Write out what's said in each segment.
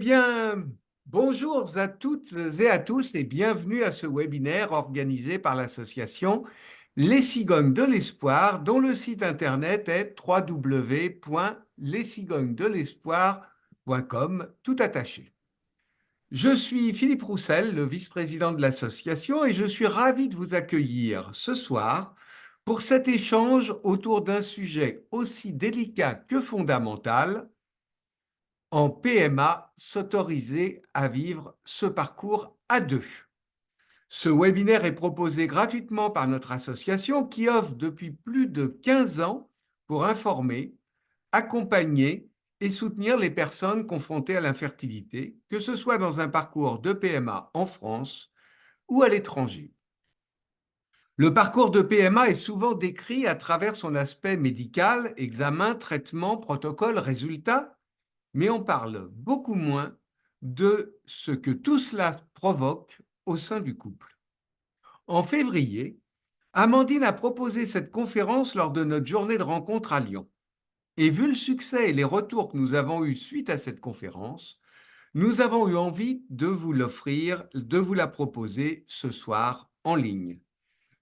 bien, bonjour à toutes et à tous et bienvenue à ce webinaire organisé par l'association Les Cigognes de l'Espoir, dont le site internet est www.lescigognesdelespoir.com, tout attaché. Je suis Philippe Roussel, le vice-président de l'association, et je suis ravi de vous accueillir ce soir pour cet échange autour d'un sujet aussi délicat que fondamental: en PMA, s'autoriser à vivre ce parcours à deux. Ce webinaire est proposé gratuitement par notre association qui offre depuis plus de 15 ans pour informer, accompagner et soutenir les personnes confrontées à l'infertilité, que ce soit dans un parcours de PMA en France ou à l'étranger. Le parcours de PMA est souvent décrit à travers son aspect médical, examen, traitement, protocole, résultat, mais on parle beaucoup moins de ce que tout cela provoque au sein du couple. En février, Amandine a proposé cette conférence lors de notre journée de rencontre à Lyon. Et vu le succès et les retours que nous avons eus suite à cette conférence, nous avons eu envie de vous l'offrir, de vous la proposer ce soir en ligne.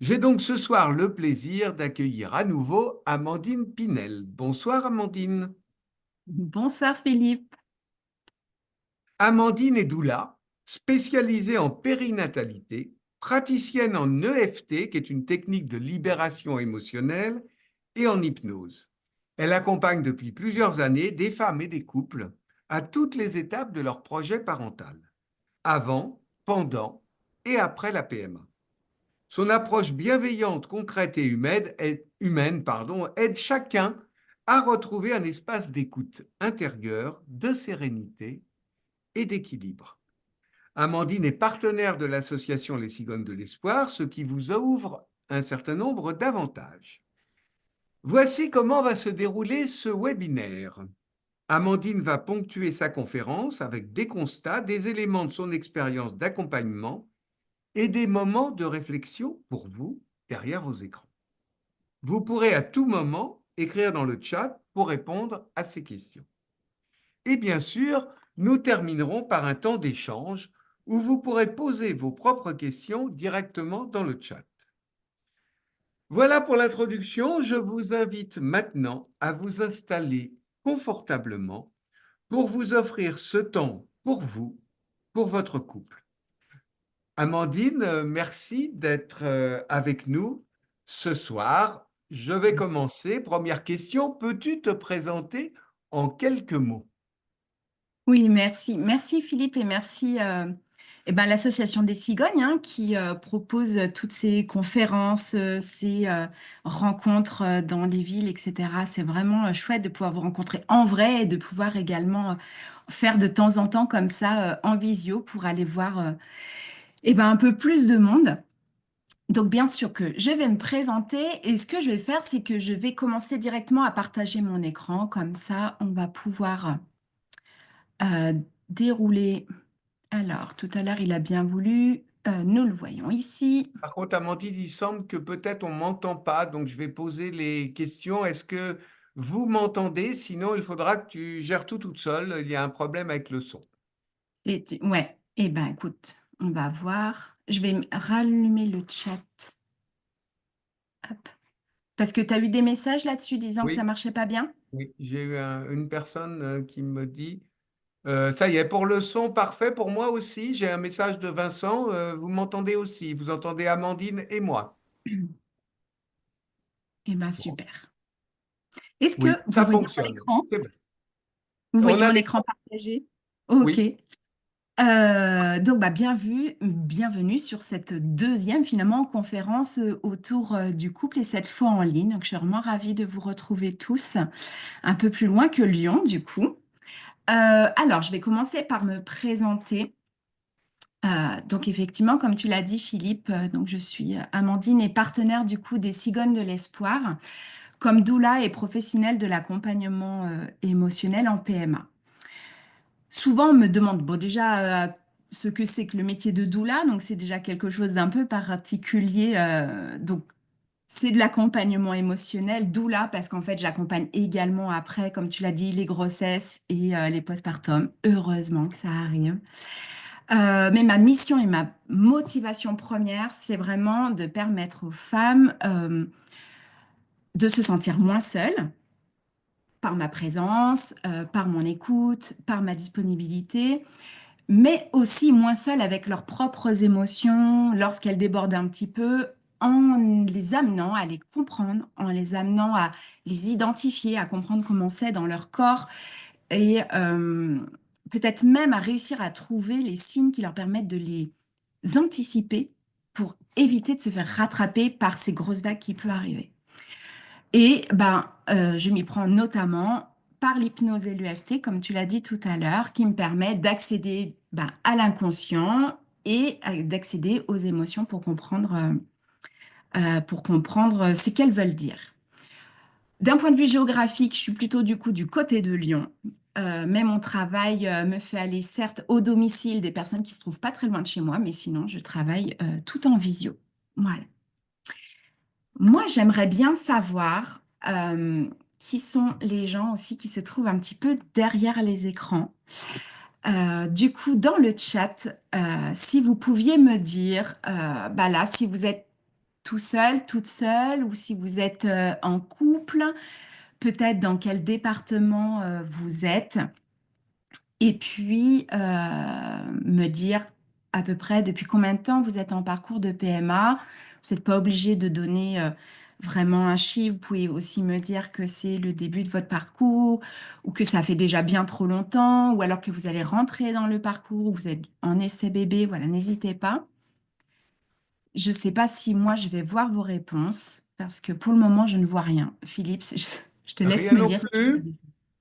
J'ai donc ce soir le plaisir d'accueillir à nouveau Amandine Pinel. Bonsoir Amandine. Bonsoir Philippe. Amandine est doula, spécialisée en périnatalité, praticienne en EFT, qui est une technique de libération émotionnelle, et en hypnose. Elle accompagne depuis plusieurs années des femmes et des couples à toutes les étapes de leur projet parental, avant, pendant et après la PMA. Son approche bienveillante, concrète et humaine, aide chacun à retrouver un espace d'écoute intérieure, de sérénité et d'équilibre. Amandine est partenaire de l'association Les Cigognes de l'Espoir, ce qui vous ouvre un certain nombre d'avantages. Voici comment va se dérouler ce webinaire. Amandine va ponctuer sa conférence avec des constats, des éléments de son expérience d'accompagnement et des moments de réflexion pour vous derrière vos écrans. Vous pourrez à tout moment écrire dans le chat pour répondre à ces questions. Et bien sûr, nous terminerons par un temps d'échange où vous pourrez poser vos propres questions directement dans le chat. Voilà pour l'introduction. Je vous invite maintenant à vous installer confortablement pour vous offrir ce temps pour vous, pour votre couple. Amandine, merci d'être avec nous ce soir. Je vais commencer. Première question, peux-tu te présenter en quelques mots? Oui, merci. Merci Philippe et merci l'association des Cigognes qui propose toutes ces conférences, ces rencontres dans les villes, etc. C'est vraiment chouette de pouvoir vous rencontrer en vrai et de pouvoir également faire de temps en temps comme ça en visio pour aller voir un peu plus de monde. Donc bien sûr que je vais me présenter et ce que je vais faire, c'est que je vais commencer directement à partager mon écran. Comme ça, on va pouvoir dérouler. Alors, tout à l'heure, il a bien voulu. Nous le voyons ici. Par contre, Amandine, il semble que peut-être on ne m'entend pas, donc je vais poser les questions. Est-ce que vous m'entendez? Sinon, il faudra que tu gères tout toute seule. Il y a un problème avec le son. Ouais, eh ben écoute, on va voir. Je vais rallumer le chat. Hop. Parce que tu as eu des messages là-dessus disant que ça Oui, marchait pas bien? oui, j'ai eu une personne qui me dit, ça y est, pour le son, parfait. Pour moi aussi, j'ai un message de Vincent. Vous m'entendez aussi. Vous entendez Amandine et moi. Eh ben super. Est-ce que Oui, vous ça voyez mon fonctionne. écran? C'est bien. Vous On voyez a mon des... écran partagé? Ok. Oui, Donc, bienvenue sur cette deuxième finalement conférence autour du couple et cette fois en ligne. Donc, je suis vraiment ravie de vous retrouver tous un peu plus loin que Lyon, du coup. Alors, je vais commencer par me présenter. Donc, effectivement, comme tu l'as dit, Philippe, donc je suis Amandine et partenaire du coup des Cigognes de l'Espoir, comme doula et professionnelle de l'accompagnement émotionnel en PMA. Souvent, on me demande, bon, déjà, ce que c'est que le métier de doula, donc c'est déjà quelque chose d'un peu particulier. Donc, c'est de l'accompagnement émotionnel, d'où là, parce qu'en fait, j'accompagne également après, comme tu l'as dit, les grossesses et les postpartum. Heureusement que ça arrive. Mais ma mission et ma motivation première, c'est vraiment de permettre aux femmes de se sentir moins seules par ma présence, par mon écoute, par ma disponibilité, mais aussi moins seules avec leurs propres émotions lorsqu'elles débordent un petit peu, en les amenant à les comprendre, en les amenant à les identifier, à comprendre comment c'est dans leur corps et peut-être même à réussir à trouver les signes qui leur permettent de les anticiper pour éviter de se faire rattraper par ces grosses vagues qui peuvent arriver. Et ben, je m'y prends notamment par l'hypnose et l'EFT, comme tu l'as dit tout à l'heure, qui me permet d'accéder ben, à l'inconscient et d'accéder aux émotions pour comprendre ce qu'elles veulent dire. D'un point de vue géographique, je suis plutôt du coup du côté de Lyon, mais mon travail me fait aller certes au domicile des personnes qui se trouvent pas très loin de chez moi, mais sinon je travaille tout en visio. Voilà. Moi, j'aimerais bien savoir qui sont les gens aussi qui se trouvent un petit peu derrière les écrans. Du coup, dans le chat, si vous pouviez me dire, bah là, si vous êtes tout seul, toute seule, ou si vous êtes en couple, peut-être dans quel département vous êtes, et puis me dire à peu près depuis combien de temps vous êtes en parcours de PMA. Vous n'êtes pas obligé de donner vraiment un chiffre. Vous pouvez aussi me dire que c'est le début de votre parcours ou que ça fait déjà bien trop longtemps ou alors que vous allez rentrer dans le parcours ou vous êtes en essai bébé. Voilà, n'hésitez pas. Je ne sais pas si moi je vais voir vos réponses parce que pour le moment je ne vois rien. Philippe, je te laisse Rien me non dire si tu vois plus. des...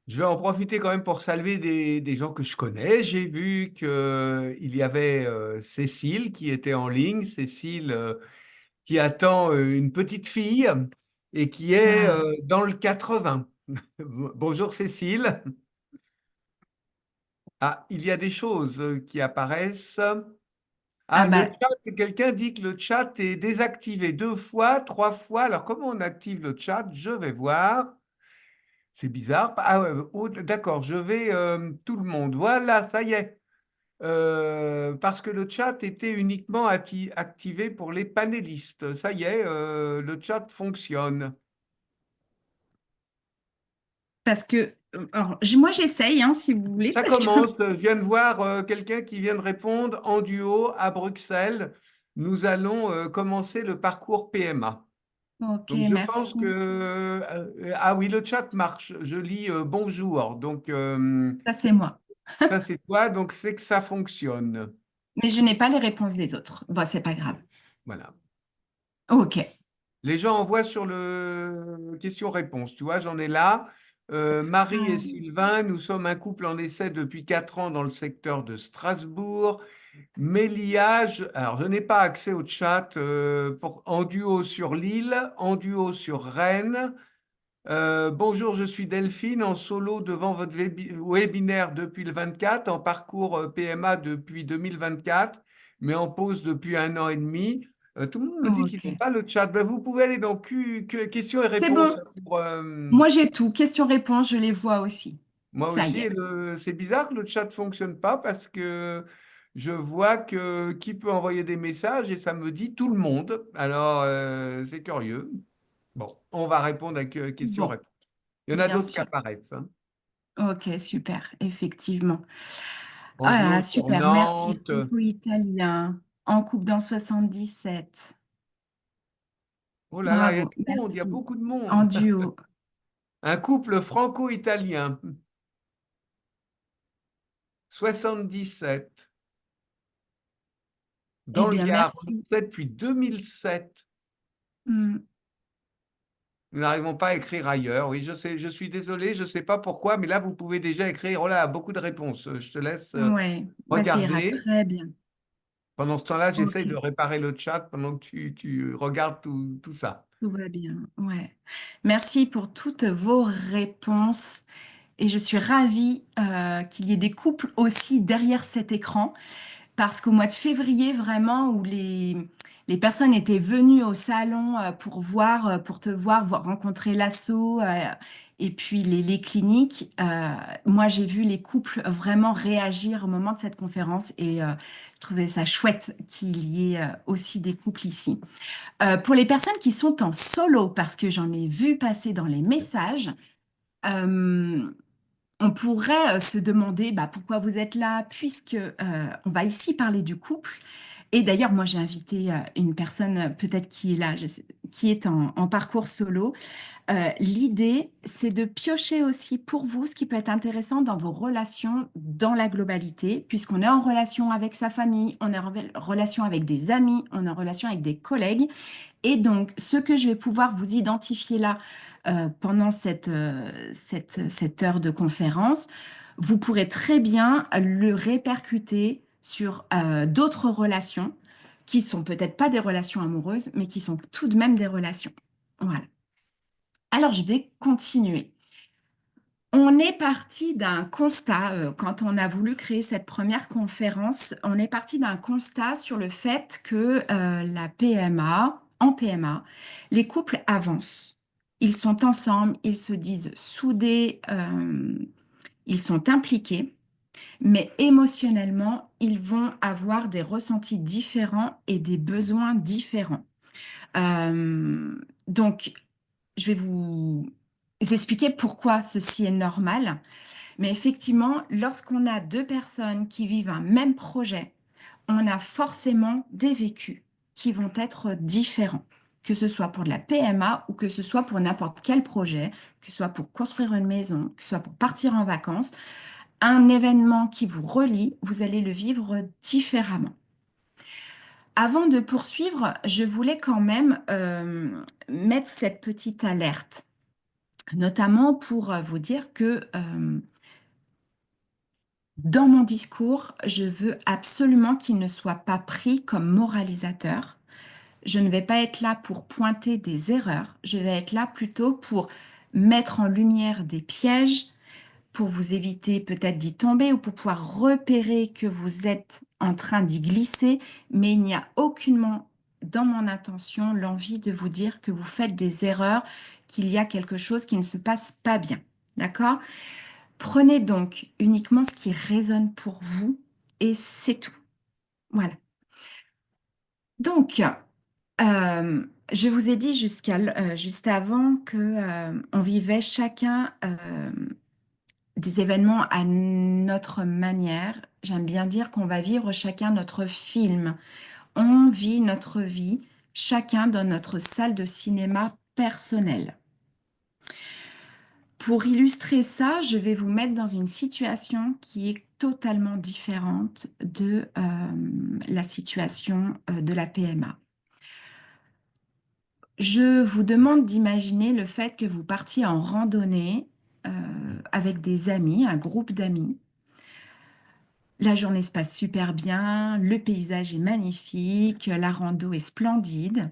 Je vais en profiter quand même pour saluer des gens que je connais. J'ai vu qu'il y avait Cécile qui était en ligne, Cécile qui attend une petite fille et qui est Ah, dans le 80. Bonjour Cécile. Ah, il y a des choses qui apparaissent. ah Ah, le bah, chat, quelqu'un dit que le chat est désactivé 2 fois, 3 fois. Alors, comment on active le chat? Je vais voir. C'est bizarre. Ah ouais, oh, d'accord, je vais tout le monde. Voilà, ça y est. Parce que le chat était uniquement activé pour les panélistes. Ça y est, le chat fonctionne. parce que, alors, moi j'essaye, hein, si vous voulez, Ça parce que... commence. Je viens de voir quelqu'un qui vient de répondre en duo à Bruxelles. Nous allons commencer le parcours PMA. Ok, Donc, je pense que... merci. ah oui, le chat marche. Je lis bonjour. Donc, Ça, c'est moi. ça, c'est toi. Donc, c'est que ça fonctionne. Mais je n'ai pas les réponses des autres. Bon, c'est pas grave. Voilà. Ok. Les gens envoient sur le question-réponse. Tu vois, j'en ai là. Marie et Ah, Sylvain, nous sommes un couple en essai depuis 4 ans dans le secteur de Strasbourg. Mélia, alors je n'ai pas accès au chat en duo sur Lille, en duo sur Rennes. Bonjour, je suis Delphine, en solo devant votre webinaire depuis le 24, en parcours PMA depuis 2024, mais en pause depuis 1 an et demi. Tout le monde me dit qu'ils ok. n'ont pas le chat. Ben, vous pouvez aller dans questions et C'est réponses bon. pour, Moi, j'ai tout. Question-réponse, je les vois aussi. moi Ça aussi. y Et est. c'est bizarre que le chat ne fonctionne pas parce que je vois que qui peut envoyer des messages et ça me dit tout le monde. Alors, c'est curieux. Bon, on va répondre avec Bon, questions-réponses. Il y en a bien d'autres qui sûr. apparaissent, hein. Ok, super. Effectivement. Ah, Bonjour sur super. Merci. Nantes. Franco-italien. En couple dans 77. Oh là là, il y a Bravo. du monde, il y a Merci. beaucoup de En monde. duo. Un couple franco-italien, 77, Eh dans le bien, Gard. On merci. est depuis 2007. Hmm. Nous n'arrivons pas à écrire ailleurs. Oui, je sais, je suis désolé, je ne sais pas pourquoi, mais là, vous pouvez déjà écrire. Oh là, beaucoup de réponses. Je te laisse Ouais. Bah, ça ira regarder. très bien. Pendant ce temps-là, Ok. j'essaye de réparer le chat pendant que tu regardes tout ça. Tout va bien, ouais. Merci pour toutes vos réponses et je suis ravie qu'il y ait des couples aussi derrière cet écran parce qu'au mois de février, vraiment, où les les personnes étaient venues au salon pour voir, pour te voir, rencontrer l'asso et puis les cliniques. Moi, j'ai vu les couples vraiment réagir au moment de cette conférence et je trouvais ça chouette qu'il y ait aussi des couples ici. Pour les personnes qui sont en solo, parce que j'en ai vu passer dans les messages, euh, on pourrait se demander bah, pourquoi vous êtes là, puisque on va ici parler du couple. Et d'ailleurs, moi, j'ai invité une personne peut-être qui est là, qui est en parcours solo. L'idée, c'est de piocher aussi pour vous ce qui peut être intéressant dans vos relations dans la globalité, puisqu'on est en relation avec sa famille, on est en relation avec des amis, on est en relation avec des collègues. Et donc, ce que je vais pouvoir vous identifier là pendant cette heure de conférence, vous pourrez très bien le répercuter sur d'autres relations qui sont peut-être pas des relations amoureuses, mais qui sont tout de même des relations. Voilà. Alors, je vais continuer. On est parti d'un constat, quand on a voulu créer cette première conférence, on est parti d'un constat sur le fait que la PMA, en PMA, les couples avancent. Ils sont ensemble, ils se disent soudés, ils sont impliqués, mais émotionnellement, ils vont avoir des ressentis différents et des besoins différents. Euh, donc, je vais vous expliquer pourquoi ceci est normal. Mais effectivement, lorsqu'on a deux personnes qui vivent un même projet, on a forcément des vécus qui vont être différents, que ce soit pour de la PMA ou que ce soit pour n'importe quel projet, que ce soit pour construire une maison, que ce soit pour partir en vacances. Un événement qui vous relie, vous allez le vivre différemment. Avant de poursuivre, je voulais quand même mettre cette petite alerte, notamment pour vous dire que dans mon discours, je veux absolument qu'il ne soit pas pris comme moralisateur. Je ne vais pas être là pour pointer des erreurs, je vais être là plutôt pour mettre en lumière des pièges, pour vous éviter peut-être d'y tomber ou pour pouvoir repérer que vous êtes en train d'y glisser, mais il n'y a aucunement dans mon intention l'envie de vous dire que vous faites des erreurs, qu'il y a quelque chose qui ne se passe pas bien. D'accord? Prenez donc uniquement ce qui résonne pour vous et c'est tout. Voilà. Donc, je vous ai dit juste avant que on vivait chacun des événements à notre manière. J'aime bien dire qu'on va vivre chacun notre film. On vit notre vie chacun dans notre salle de cinéma personnelle. Pour illustrer ça, je vais vous mettre dans une situation qui est totalement différente de la situation de la PMA. Je vous demande d'imaginer le fait que vous partiez en randonnée avec des amis, un groupe d'amis. La journée se passe super bien, le paysage est magnifique, la rando est splendide.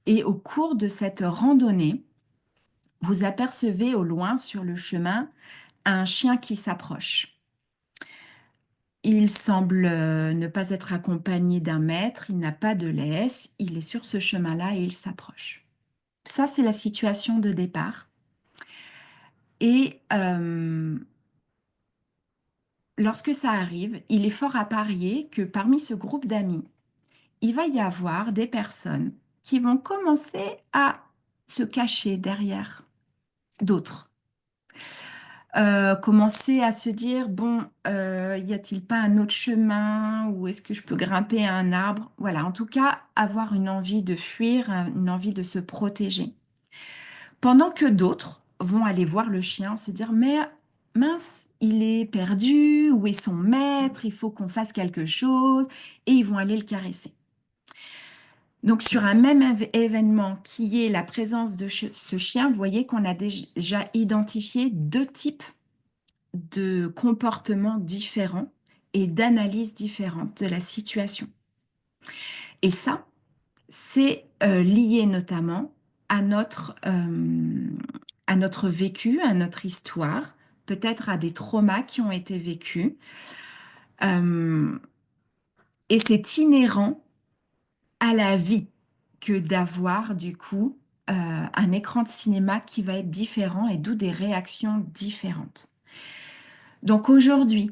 Et au cours de cette randonnée, vous apercevez au loin sur le chemin un chien qui s'approche. Il semble ne pas être accompagné d'un maître, il n'a pas de laisse, il est sur ce chemin-là et il s'approche. Ça, c'est la situation de départ. Et lorsque ça arrive, il est fort à parier que parmi ce groupe d'amis, il va y avoir des personnes qui vont commencer à se cacher derrière d'autres. Commencer à se dire, bon, y a-t-il pas un autre chemin ou est-ce que je peux grimper à un arbre? Voilà, en tout cas, avoir une envie de fuir, une envie de se protéger. Pendant que d'autres vont aller voir le chien, se dire, mais mince, il est perdu, où est son maître? Il faut qu'on fasse quelque chose, et ils vont aller le caresser. Donc, sur un même événement qui est la présence de ce chien, vous voyez qu'on a déjà identifié deux types de comportements différents et d'analyses différentes de la situation. Et ça, c'est lié notamment à notre vécu, à notre histoire, peut-être à des traumas qui ont été vécus. Et c'est inhérent à la vie que d'avoir du coup un écran de cinéma qui va être différent et d'où des réactions différentes. Donc aujourd'hui,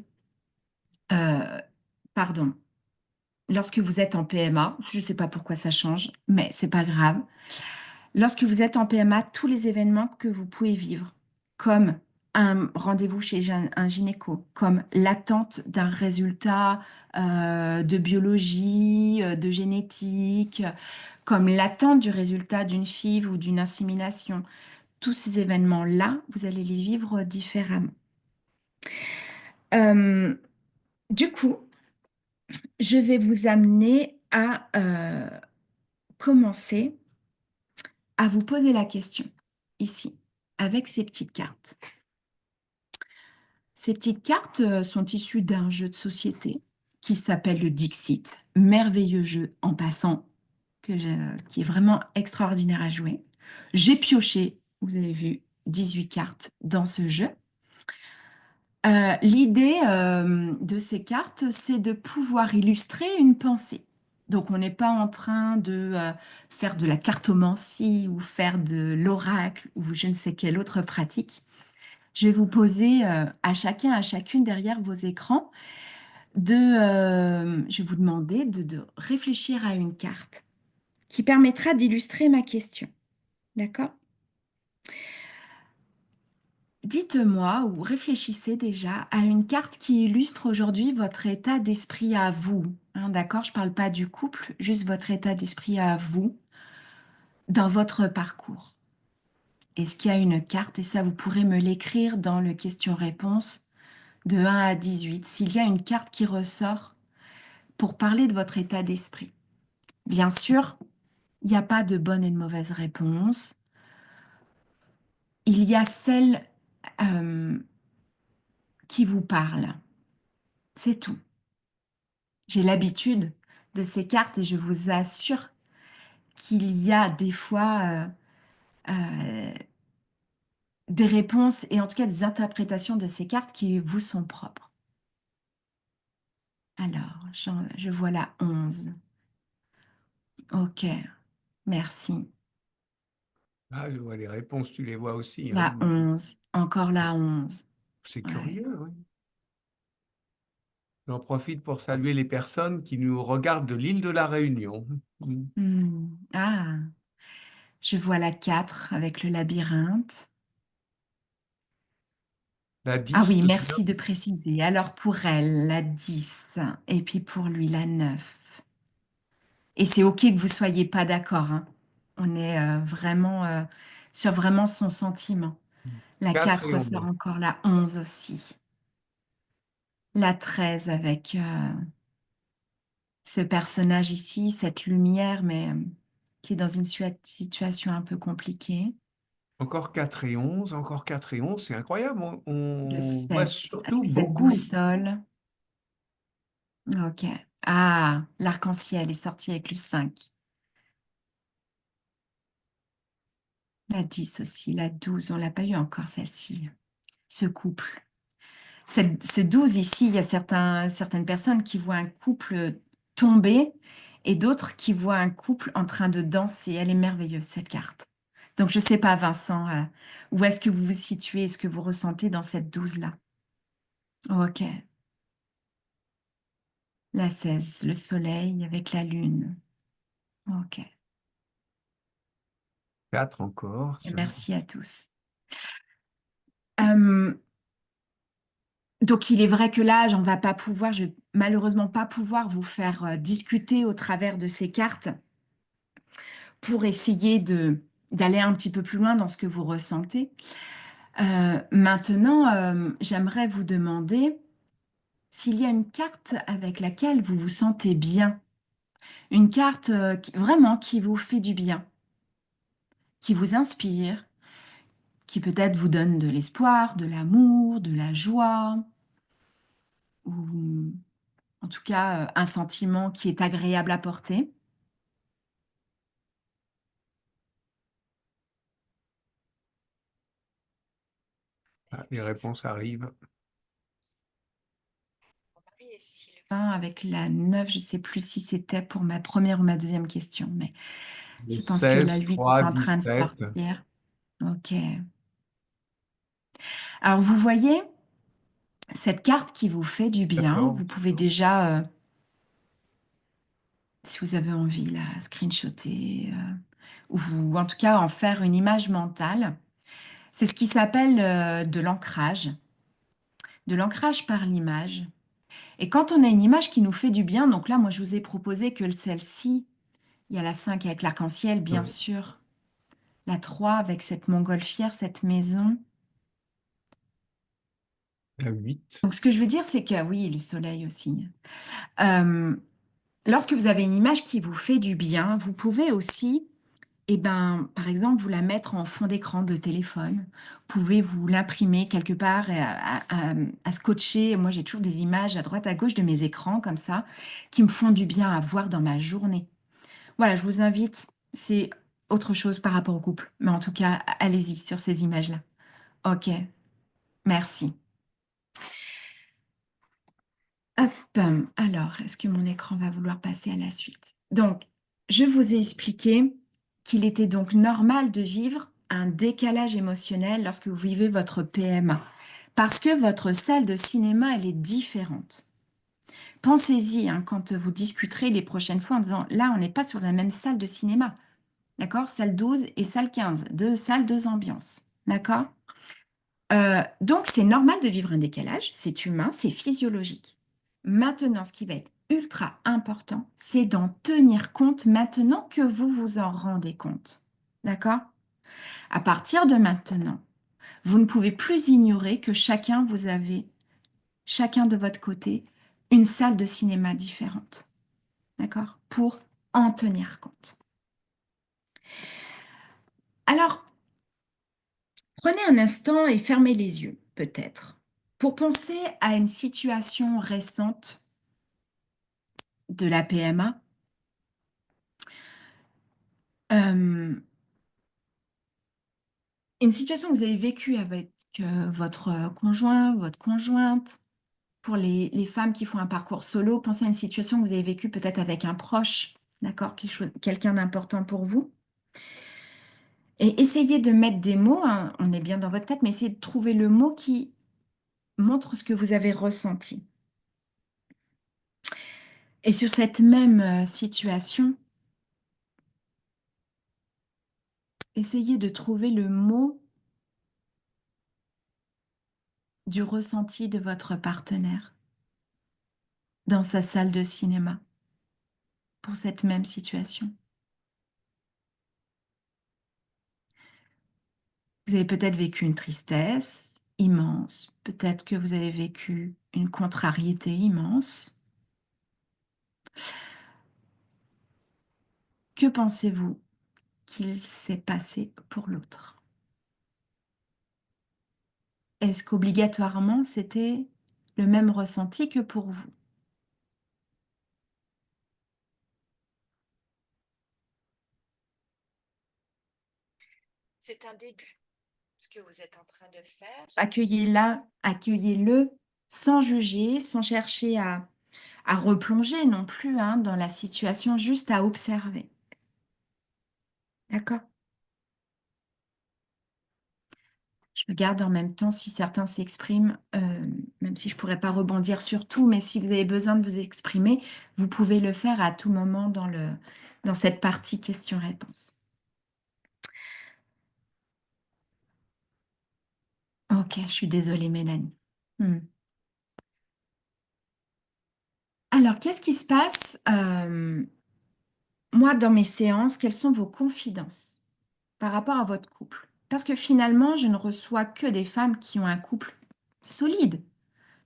euh, pardon, lorsque vous êtes en PMA, je ne sais pas pourquoi ça change, mais c'est pas grave. Lorsque vous êtes en PMA, tous les événements que vous pouvez vivre, comme un rendez-vous chez un gynéco, comme l'attente d'un résultat de biologie, de génétique, comme l'attente du résultat d'une FIV ou d'une insémination, tous ces événements-là, vous allez les vivre différemment. Euh, du coup, je vais vous amener à commencer à vous poser la question ici, avec ces petites cartes. Ces petites cartes sont issues d'un jeu de société qui s'appelle le Dixit, merveilleux jeu en passant, qui est vraiment extraordinaire à jouer. J'ai pioché, vous avez vu, 18 cartes dans ce jeu. L'idée de ces cartes, c'est de pouvoir illustrer une pensée. Donc, on n'est pas en train de faire de la cartomancie ou faire de l'oracle ou je ne sais quelle autre pratique. Je vais vous poser à chacun, à chacune derrière vos écrans, je vais vous demander de réfléchir à une carte qui permettra d'illustrer ma question. D'accord? Dites-moi ou réfléchissez déjà à une carte qui illustre aujourd'hui votre état d'esprit à vous. Hein, d'accord? Je ne parle pas du couple, juste votre état d'esprit à vous dans votre parcours. Est-ce qu'il y a une carte, et ça vous pourrez me l'écrire dans le question-réponse de 1 à 18, s'il y a une carte qui ressort pour parler de votre état d'esprit. Bien sûr, il n'y a pas de bonne et de mauvaise réponse. Il y a celle euh, qui vous parle. C'est tout. J'ai l'habitude de ces cartes et je vous assure qu'il y a des fois euh, des réponses et en tout cas des interprétations de ces cartes qui vous sont propres. Alors, je vois la 11. Ok, merci. Ah, je vois les réponses, tu les vois aussi, hein. La 11, encore la 11. C'est Ouais. curieux, oui. J'en profite pour saluer les personnes qui nous regardent de l'île de la Réunion. Mm. Ah, je vois la 4 avec le labyrinthe. La Ah 10, oui, la merci de préciser. Alors pour elle, la 10 et puis pour lui, la 9. Et c'est OK que vous soyez pas d'accord, hein. On est vraiment sur vraiment son sentiment. La 4 et 4 sort 11. encore, la 11 aussi. La 13 avec ce personnage ici, cette lumière, mais qui est dans une situation un peu compliquée. Encore 4 et 11, encore 4 et 11, c'est incroyable. Le On voit 7 surtout avec cette beaucoup. boussole. Ok. Ah, l'arc-en-ciel est sorti avec le 5. La 10 aussi, la 12, on l'a pas eu encore celle-ci. Ce couple. Ce 12 ici, il y a certaines personnes qui voient un couple tomber et d'autres qui voient un couple en train de danser. Elle est merveilleuse, cette carte. Donc, je ne sais pas, Vincent, où est-ce que vous vous situez, ce que vous ressentez dans cette 12-là? Ok. La 16, le soleil avec la lune. Ok. 4 encore. Et merci à tous. Euh, donc, il est vrai que là, on va pas pouvoir, je vais malheureusement pas pouvoir vous faire discuter au travers de ces cartes pour essayer d'aller un petit peu plus loin dans ce que vous ressentez. Maintenant, j'aimerais vous demander s'il y a une carte avec laquelle vous vous sentez bien, une carte vraiment qui vous fait du bien, qui vous inspire, qui peut-être vous donne de l'espoir, de l'amour, de la joie, ou en tout cas un sentiment qui est agréable à porter. Ah, les réponses arrivent. 20 avec la 9. Je ne sais plus si c'était pour ma première ou ma deuxième question, mais Le je pense que la 16, 8 est 3, en train de 17. sortir. OK. Alors, vous voyez cette carte qui vous fait du bien. 14. Vous pouvez déjà, si vous avez envie, la screenshotter ou en tout cas en faire une image mentale. C'est ce qui s'appelle de l'ancrage par l'image. Et quand on a une image qui nous fait du bien, donc là, moi, je vous ai proposé que celle-ci, il y a la 5 avec l'arc-en-ciel, bien Ouais. sûr, la 3 avec cette montgolfière, cette maison. La 8. Donc, ce que je veux dire, c'est que oui, le soleil aussi. Euh, Lorsque vous avez une image qui vous fait du bien, vous pouvez aussi, eh ben, par exemple, vous la mettre en fond d'écran de téléphone. Vous pouvez vous l'imprimer quelque part et à scotcher. Moi, j'ai toujours des images à droite, à gauche de mes écrans comme ça, qui me font du bien à voir dans ma journée. Voilà, je vous invite. C'est autre chose par rapport au couple. Mais en tout cas, allez-y sur ces images-là. Ok, merci. Hop, alors, est-ce que mon écran va vouloir passer à la suite? Donc, je vous ai expliqué qu'il était donc normal de vivre un décalage émotionnel lorsque vous vivez votre PMA, parce que votre salle de cinéma, elle est différente. Pensez-y hein, quand vous discuterez les prochaines fois en disant, là, on n'est pas sur la même salle de cinéma, d'accord? Salle 12 et salle 15, deux salles, deux ambiances, d'accord? Donc, c'est normal de vivre un décalage, c'est humain, c'est physiologique. Maintenant, ce qui va être ultra important, c'est d'en tenir compte maintenant que vous vous en rendez compte. D'accord? À partir de maintenant, vous ne pouvez plus ignorer que chacun, vous avez, chacun de votre côté, une salle de cinéma différente. D'accord? Pour en tenir compte. Alors, prenez un instant et fermez les yeux, peut-être, pour penser à une situation récente de la PMA. Une situation que vous avez vécue avec votre conjoint, votre conjointe. Pour les femmes qui font un parcours solo, pensez à une situation que vous avez vécue peut-être avec un proche, d'accord, quelqu'un d'important pour vous. Et essayez de mettre des mots, hein, on est bien dans votre tête, mais essayez de trouver le mot qui montre ce que vous avez ressenti. Et sur cette même situation, essayez de trouver le mot du ressenti de votre partenaire dans sa salle de cinéma pour cette même situation. Vous avez peut-être vécu une tristesse immense, peut-être que vous avez vécu une contrariété immense. Que pensez-vous qu'il s'est passé pour l'autre? Est-ce qu'obligatoirement c'était le même ressenti que pour vous? C'est un début, ce que vous êtes en train de faire. Accueillez-la, accueillez-le sans juger, sans chercher à replonger non plus hein, dans la situation, juste à observer. D'accord? Je regarde en même temps si certains s'expriment, même si je ne pourrais pas rebondir sur tout, mais si vous avez besoin de vous exprimer, vous pouvez le faire à tout moment dans cette partie questions-réponses. Ok, je suis désolée, Mélanie. Hmm. Alors, qu'est-ce qui se passe, moi, dans mes séances, quelles sont vos confidences par rapport à votre couple? Parce que finalement, je ne reçois que des femmes qui ont un couple solide.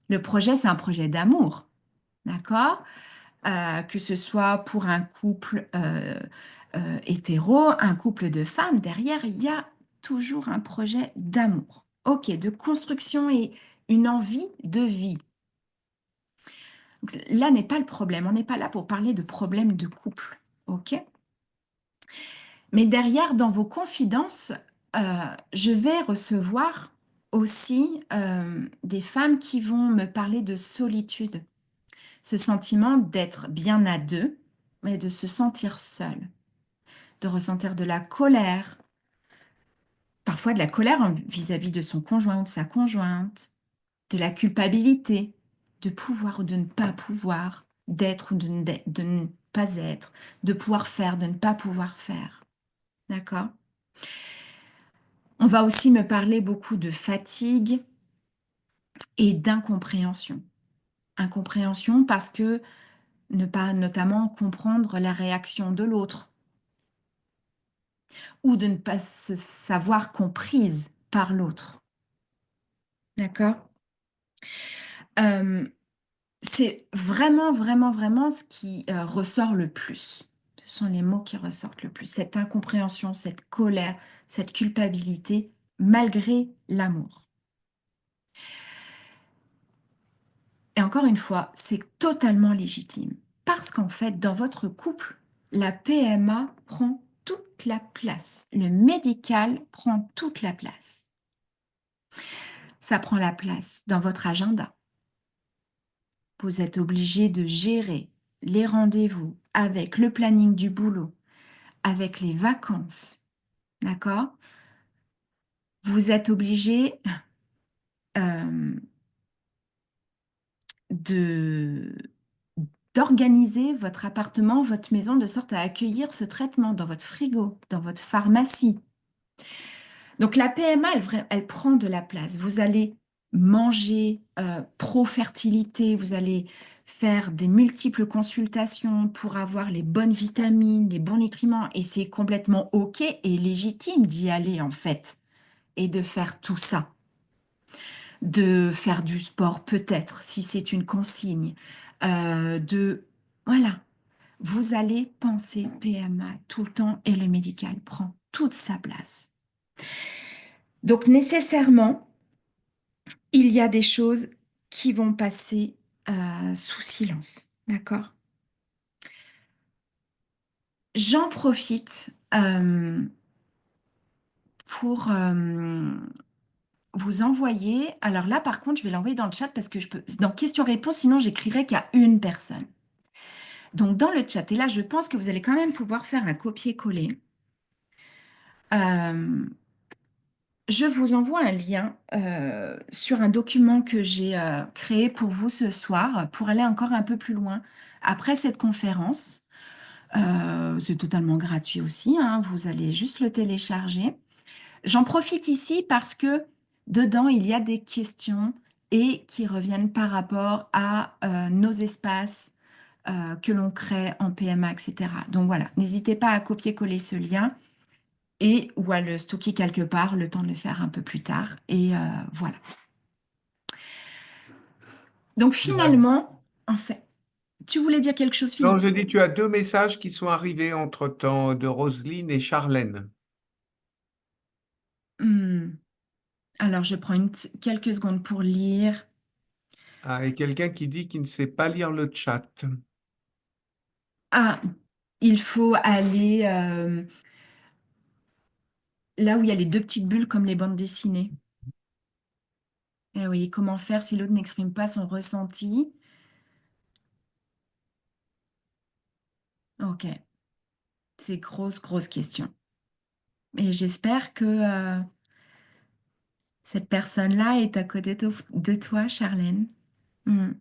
Le projet, c'est un projet d'amour, d'accord? Que ce soit pour un couple hétéro, un couple de femmes, derrière, il y a toujours un projet d'amour. Ok, de construction et une envie de vie. Donc, là n'est pas le problème. On n'est pas là pour parler de problème de couple. Ok? Mais derrière, dans vos confidences, je vais recevoir aussi des femmes qui vont me parler de solitude. Ce sentiment d'être bien à deux, mais de se sentir seul, de ressentir de la colère, parfois de la colère vis-à-vis de son conjoint ou de sa conjointe, de la culpabilité, de pouvoir ou de ne pas pouvoir, d'être ou de ne pas être, de pouvoir faire, de ne pas pouvoir faire. D'accord? On va aussi me parler beaucoup de fatigue et d'incompréhension. Incompréhension parce que ne pas notamment comprendre la réaction de l'autre ou de ne pas se savoir comprise par l'autre. D'accord? Euh, c'est vraiment, vraiment, vraiment ce qui ressort le plus. Ce sont les mots qui ressortent le plus. Cette incompréhension, cette colère, cette culpabilité, malgré l'amour. Et encore une fois, c'est totalement légitime. Parce qu'en fait, dans votre couple, la PMA prend toute la place. Le médical prend toute la place. Ça prend la place dans votre agenda. Vous êtes obligé de gérer les rendez-vous avec le planning du boulot, avec les vacances. D'accord? Vous êtes obligé euh, de d'organiser votre appartement, votre maison de sorte à accueillir ce traitement dans votre frigo, dans votre pharmacie. Donc la PMA, elle prend de la place. Vous allez manger pro-fertilité, vous allez faire des multiples consultations pour avoir les bonnes vitamines, les bons nutriments, et c'est complètement OK et légitime d'y aller en fait, et de faire tout ça. De faire du sport peut-être, si c'est une consigne, de... Voilà, vous allez penser PMA tout le temps et le médical prend toute sa place. Donc nécessairement, il y a des choses qui vont passer sous silence. D'accord? J'en profite pour vous envoyer. Alors là, par contre, je vais l'envoyer dans le chat parce que je peux. Dans questions-réponses, sinon j'écrirai qu'à une personne. Donc dans le chat, et là, je pense que vous allez quand même pouvoir faire un copier-coller. Euh, Je vous envoie un lien sur un document que j'ai créé pour vous ce soir pour aller encore un peu plus loin après cette conférence. C'est totalement gratuit aussi, hein, vous allez juste le télécharger. J'en profite ici parce que dedans, il y a des questions et qui reviennent par rapport à nos espaces que l'on crée en PMA, etc. Donc voilà, n'hésitez pas à copier-coller ce lien et ou à le stocker quelque part, le temps de le faire un peu plus tard. Et voilà. Donc finalement, en fait, tu voulais dire quelque chose, Non, Philippe? je dis, tu as deux messages qui sont arrivés entre-temps de Roselyne et Charlène. Hmm. Alors, je prends quelques secondes pour lire. Ah, et quelqu'un qui dit qu'il ne sait pas lire le chat. Ah, il faut aller là où il y a les deux petites bulles comme les bandes dessinées. Eh oui, comment faire si l'autre n'exprime pas son ressenti? Ok, c'est grosse, grosse question. Et j'espère que cette personne-là est à côté de toi, Charlène. Hmm.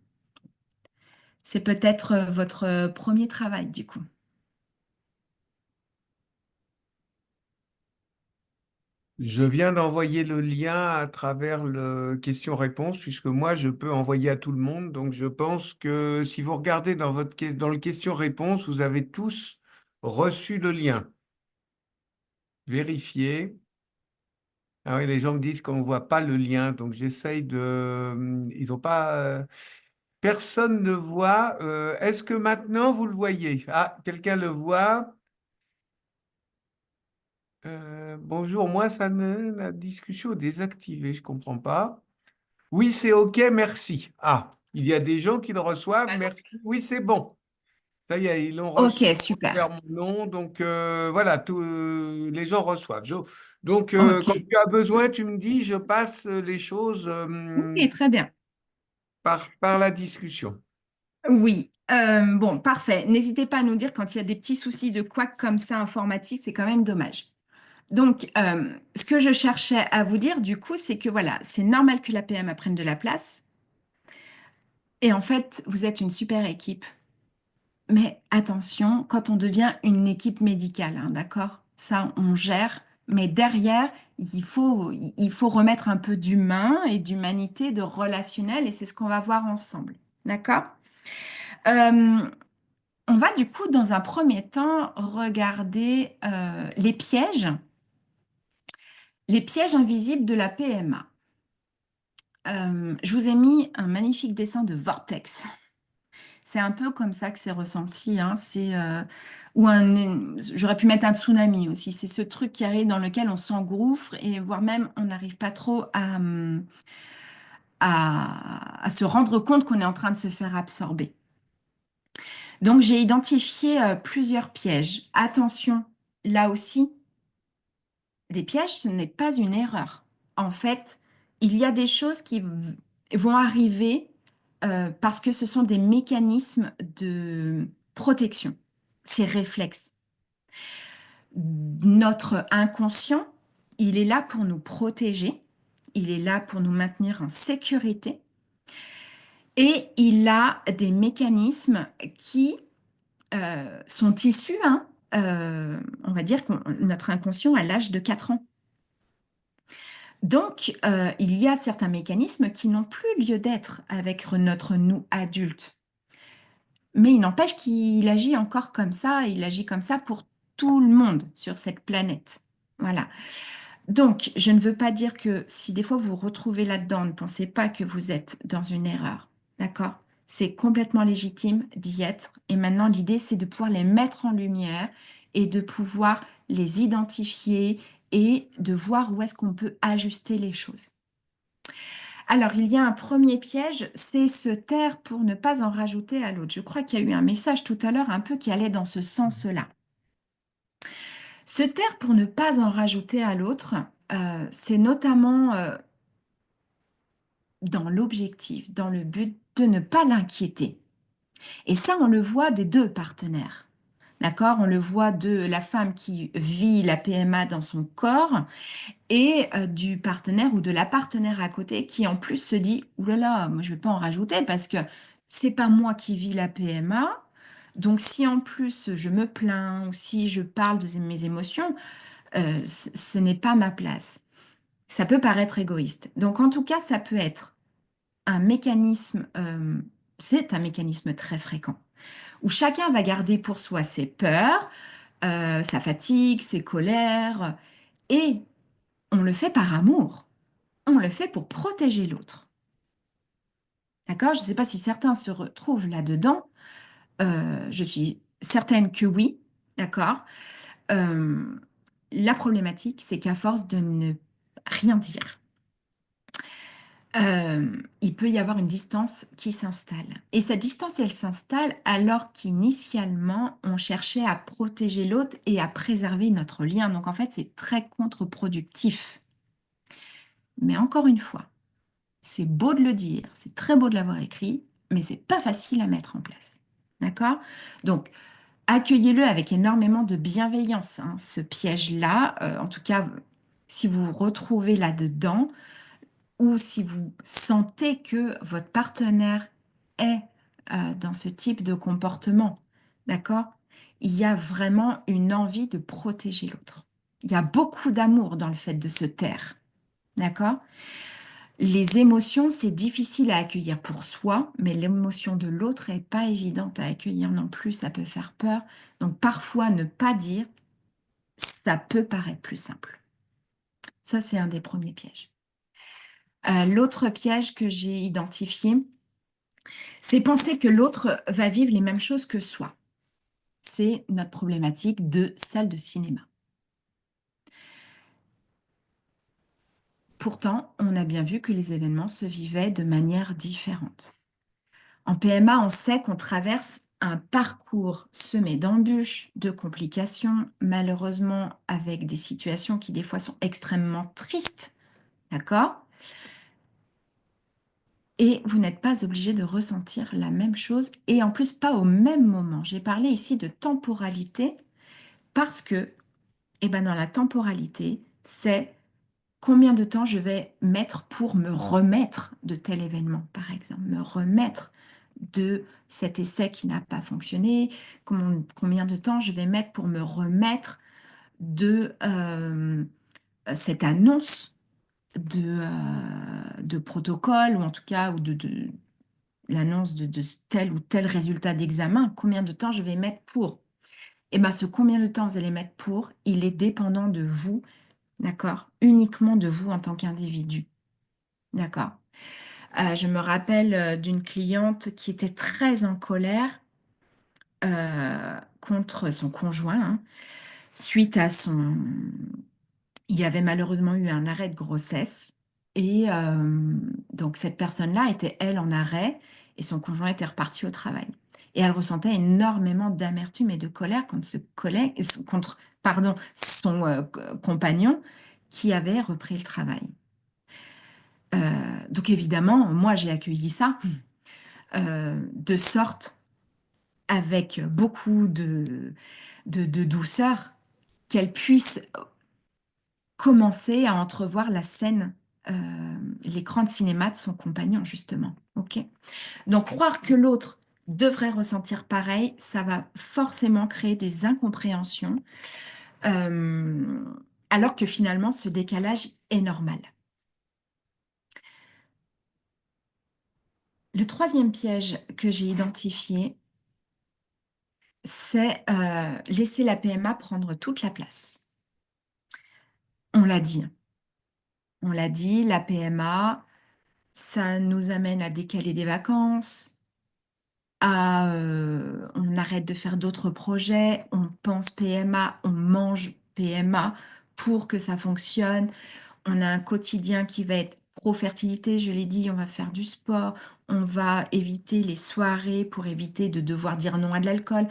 C'est peut-être votre premier travail, du coup. Je viens d'envoyer le lien à travers le question-réponse, puisque moi, je peux envoyer à tout le monde. Donc, je pense que si vous regardez dans le question-réponse, vous avez tous reçu le lien. Vérifiez. Ah oui, les gens me disent qu'on ne voit pas le lien, donc j'essaye de... Ils n'ont pas... Personne ne voit. Est-ce que maintenant vous le voyez? Ah, quelqu'un le voit. Bonjour, moi, ça ne... La discussion est désactivée, je ne comprends pas. Oui, c'est OK, merci. Ah, il y a des gens qui le reçoivent, merci. Oui, c'est bon. Ça y est, ils l'ont Ok, reçu super. vers mon nom, donc voilà, les gens reçoivent. Donc, Ok. quand tu as besoin, tu me dis, je passe les choses Ok, très bien. par la discussion. Oui, bon, parfait. N'hésitez pas à nous dire quand il y a des petits soucis de couac comme ça informatique, c'est quand même dommage. Donc, ce que je cherchais à vous dire, du coup, c'est que voilà, c'est normal que la l'APM prenne de la place. Et en fait, vous êtes une super équipe. Mais attention, quand on devient une équipe médicale, hein, d'accord? Ça, on gère. Mais derrière, il faut remettre un peu d'humain et d'humanité, de relationnel, et c'est ce qu'on va voir ensemble. D'accord? Euh, on va du coup, dans un premier temps, regarder les pièges invisibles de la PMA. Je vous ai mis un magnifique dessin de vortex. C'est un peu comme ça que c'est ressenti, hein. J'aurais pu mettre un tsunami aussi. C'est ce truc qui arrive dans lequel on s'engouffre et voire même on n'arrive pas trop à se rendre compte qu'on est en train de se faire absorber. Donc j'ai identifié plusieurs pièges. Attention, là aussi, des pièges, ce n'est pas une erreur. En fait, il y a des choses qui vont arriver parce que ce sont des mécanismes de protection, ces réflexes. Notre inconscient, il est là pour nous protéger, il est là pour nous maintenir en sécurité et il a des mécanismes qui sont issus, hein, on va dire que notre inconscient à l'âge de 4 ans. Donc, il y a certains mécanismes qui n'ont plus lieu d'être avec notre nous adulte. Mais il n'empêche qu'il agit encore comme ça, il agit comme ça pour tout le monde sur cette planète. Voilà. Donc, je ne veux pas dire que si des fois vous vous retrouvez là-dedans, ne pensez pas que vous êtes dans une erreur. D'accord? C'est complètement légitime d'y être. Et maintenant, l'idée, c'est de pouvoir les mettre en lumière et de pouvoir les identifier et de voir où est-ce qu'on peut ajuster les choses. Alors, il y a un premier piège, c'est se taire pour ne pas en rajouter à l'autre. Je crois qu'il y a eu un message tout à l'heure un peu qui allait dans ce sens-là. Se taire pour ne pas en rajouter à l'autre, c'est notamment dans l'objectif, dans le but de ne pas l'inquiéter. Et ça, on le voit des deux partenaires. D'accord? On le voit de la femme qui vit la PMA dans son corps et du partenaire ou de la partenaire à côté qui en plus se dit, ouh là là, moi je vais pas en rajouter parce que c'est pas moi qui vis la PMA. Donc si en plus je me plains ou si je parle de mes émotions, ce n'est pas ma place. Ça peut paraître égoïste. Donc en tout cas, ça peut être un mécanisme, c'est un mécanisme très fréquent, où chacun va garder pour soi ses peurs, sa fatigue, ses colères, et on le fait par amour. On le fait pour protéger l'autre. D'accord? Je ne sais pas si certains se retrouvent là-dedans. Je suis certaine que oui. D'accord? Euh, la problématique, c'est qu'à force de ne rien dire, il peut y avoir une distance qui s'installe. Et cette distance, elle s'installe alors qu'initialement, on cherchait à protéger l'autre et à préserver notre lien. Donc en fait, c'est très contre-productif. Mais encore une fois, c'est beau de le dire, c'est très beau de l'avoir écrit, mais c'est pas facile à mettre en place. D'accord? Donc, accueillez-le avec énormément de bienveillance, hein, ce piège-là. En tout cas, si vous vous retrouvez là-dedans, ou si vous sentez que votre partenaire est dans ce type de comportement, d'accord? Il y a vraiment une envie de protéger l'autre. Il y a beaucoup d'amour dans le fait de se taire, d'accord? Les émotions, c'est difficile à accueillir pour soi, mais l'émotion de l'autre n'est pas évidente à accueillir non plus, ça peut faire peur. Donc parfois, ne pas dire, ça peut paraître plus simple. Ça, c'est un des premiers pièges. L'autre piège que j'ai identifié, c'est penser que l'autre va vivre les mêmes choses que soi. C'est notre problématique de salle de cinéma. Pourtant, on a bien vu que les événements se vivaient de manière différente. En PMA, on sait qu'on traverse un parcours semé d'embûches, de complications, malheureusement avec des situations qui des fois sont extrêmement tristes, d'accord? et vous n'êtes pas obligé de ressentir la même chose et en plus pas au même moment. J'ai parlé ici de temporalité parce que, eh ben, dans la temporalité, c'est combien de temps je vais mettre pour me remettre de tel événement, par exemple, me remettre de cet essai qui n'a pas fonctionné, combien de temps je vais mettre pour me remettre de cette annonce de protocole, ou en tout cas, ou de l'annonce de tel ou tel résultat d'examen, combien de temps je vais mettre pour. Et bien, ce combien de temps vous allez mettre pour, il est dépendant de vous, d'accord? Uniquement de vous en tant qu'individu, d'accord? Je me rappelle d'une cliente qui était très en colère contre son conjoint, hein, suite à son... Il y avait malheureusement eu un arrêt de grossesse et donc cette personne-là était, elle, en arrêt et son conjoint était reparti au travail. Et elle ressentait énormément d'amertume et de colère contre contre, pardon, son compagnon qui avait repris le travail. Donc évidemment, moi j'ai accueilli ça de sorte avec beaucoup de douceur qu'elle puisse commencer à entrevoir la scène, l'écran de cinéma de son compagnon, justement. Ok? Donc, croire que l'autre devrait ressentir pareil, ça va forcément créer des incompréhensions, euh, alors que finalement, ce décalage est normal. Le troisième piège que j'ai identifié, c'est laisser la PMA prendre toute la place. On l'a dit. On l'a dit, la PMA, ça nous amène à décaler des vacances, on arrête de faire d'autres projets, on pense PMA, on mange PMA pour que ça fonctionne. On a un quotidien qui va être pro-fertilité, je l'ai dit, on va faire du sport, on va éviter les soirées pour éviter de devoir dire non à de l'alcool.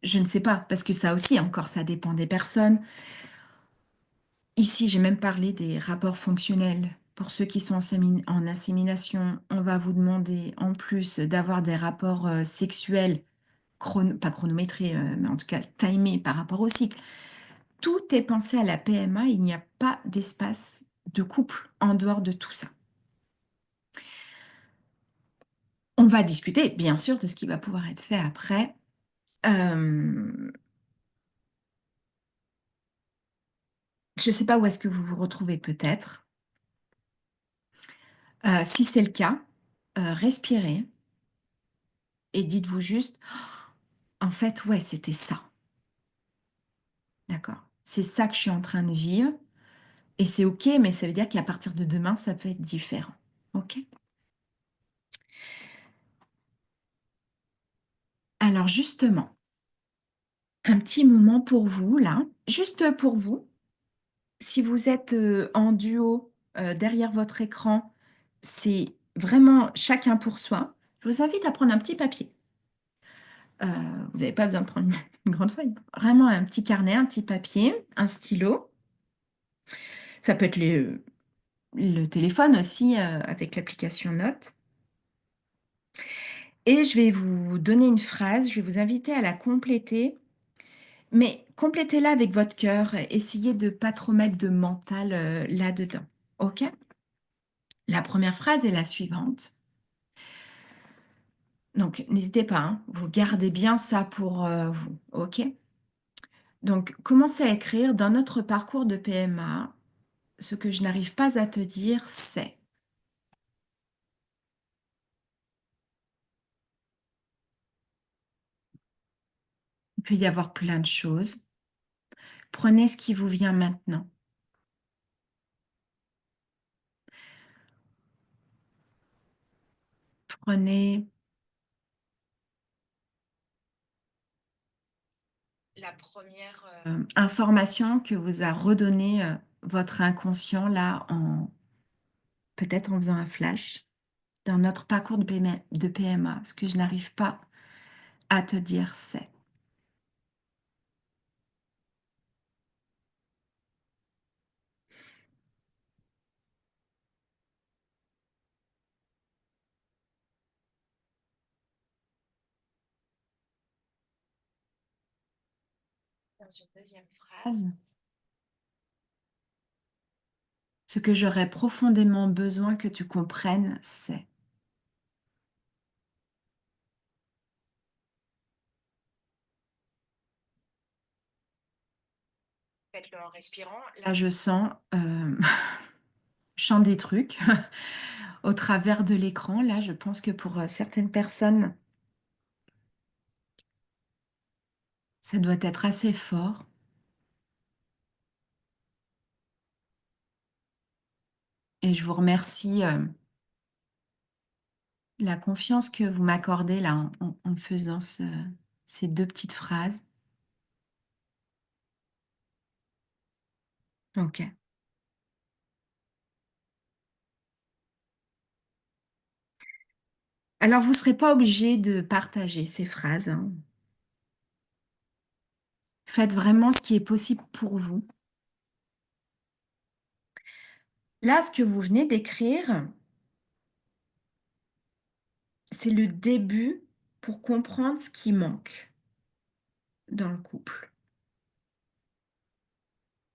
Je ne sais pas, parce que ça aussi, encore, ça dépend des personnes. Ici, j'ai même parlé des rapports fonctionnels. Pour ceux qui sont en insémination, on va vous demander en plus d'avoir des rapports sexuels, pas chronométrés, mais en tout cas timés par rapport au cycle. Tout est pensé à la PMA, il n'y a pas d'espace de couple en dehors de tout ça. On va discuter, bien sûr, de ce qui va pouvoir être fait après. Euh, je ne sais pas où est-ce que vous vous retrouvez peut-être. Si c'est le cas, respirez et dites-vous juste, en fait, ouais, c'était ça. D'accord? C'est ça que je suis en train de vivre. Et c'est OK, mais ça veut dire qu'à partir de demain, ça peut être différent. OK? Alors justement, un petit moment pour vous, là, juste pour vous. Si vous êtes en duo derrière votre écran, c'est vraiment chacun pour soi. Je vous invite à prendre un petit papier. Euh, Vous n'avez pas besoin de prendre une grande feuille. Vraiment un petit carnet, un petit papier, un stylo. Ça peut être le téléphone aussi avec l'application Notes. Et je vais vous donner une phrase, je vais vous inviter à la compléter, mais complétez-la avec votre cœur. Essayez de ne pas trop mettre de mental là-dedans. OK? La première phrase est la suivante. Donc, n'hésitez pas, hein, vous gardez bien ça pour vous. OK? Donc, commencez à écrire dans notre parcours de PMA. Ce que je n'arrive pas à te dire, c'est. Il peut y avoir plein de choses. Prenez ce qui vous vient maintenant. Prenez la première information que vous a redonnée votre inconscient là, peut-être en faisant un flash, dans notre parcours de PMA. Ce que je n'arrive pas à te dire, c'est. Dans une deuxième phrase, ce que j'aurais profondément besoin que tu comprennes, c'est. Faites-le en respirant. Là, je sens, je sens des trucs au travers de l'écran. Là, je pense que pour certaines personnes, ça doit être assez fort. Et je vous remercie la confiance que vous m'accordez là en faisant ces deux petites phrases. Ok. Alors, vous ne serez pas obligé de partager ces phrases, hein. Faites vraiment ce qui est possible pour vous. Là, ce que vous venez d'écrire, c'est le début pour comprendre ce qui manque dans le couple,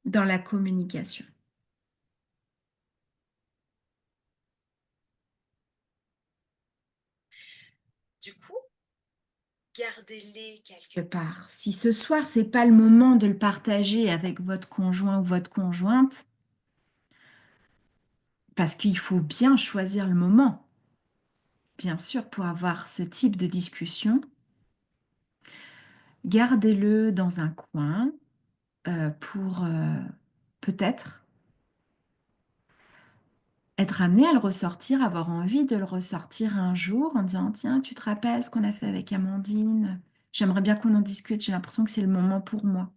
dans la communication. Du coup, gardez-les quelque part. Si ce soir, c'est pas le moment de le partager avec votre conjoint ou votre conjointe, parce qu'il faut bien choisir le moment, bien sûr, pour avoir ce type de discussion, gardez-le dans un coin pour peut-être être amené à le ressortir, avoir envie de le ressortir un jour en disant, tiens, tu te rappelles ce qu'on a fait avec Amandine? J'aimerais bien qu'on en discute, j'ai l'impression que c'est le moment pour moi.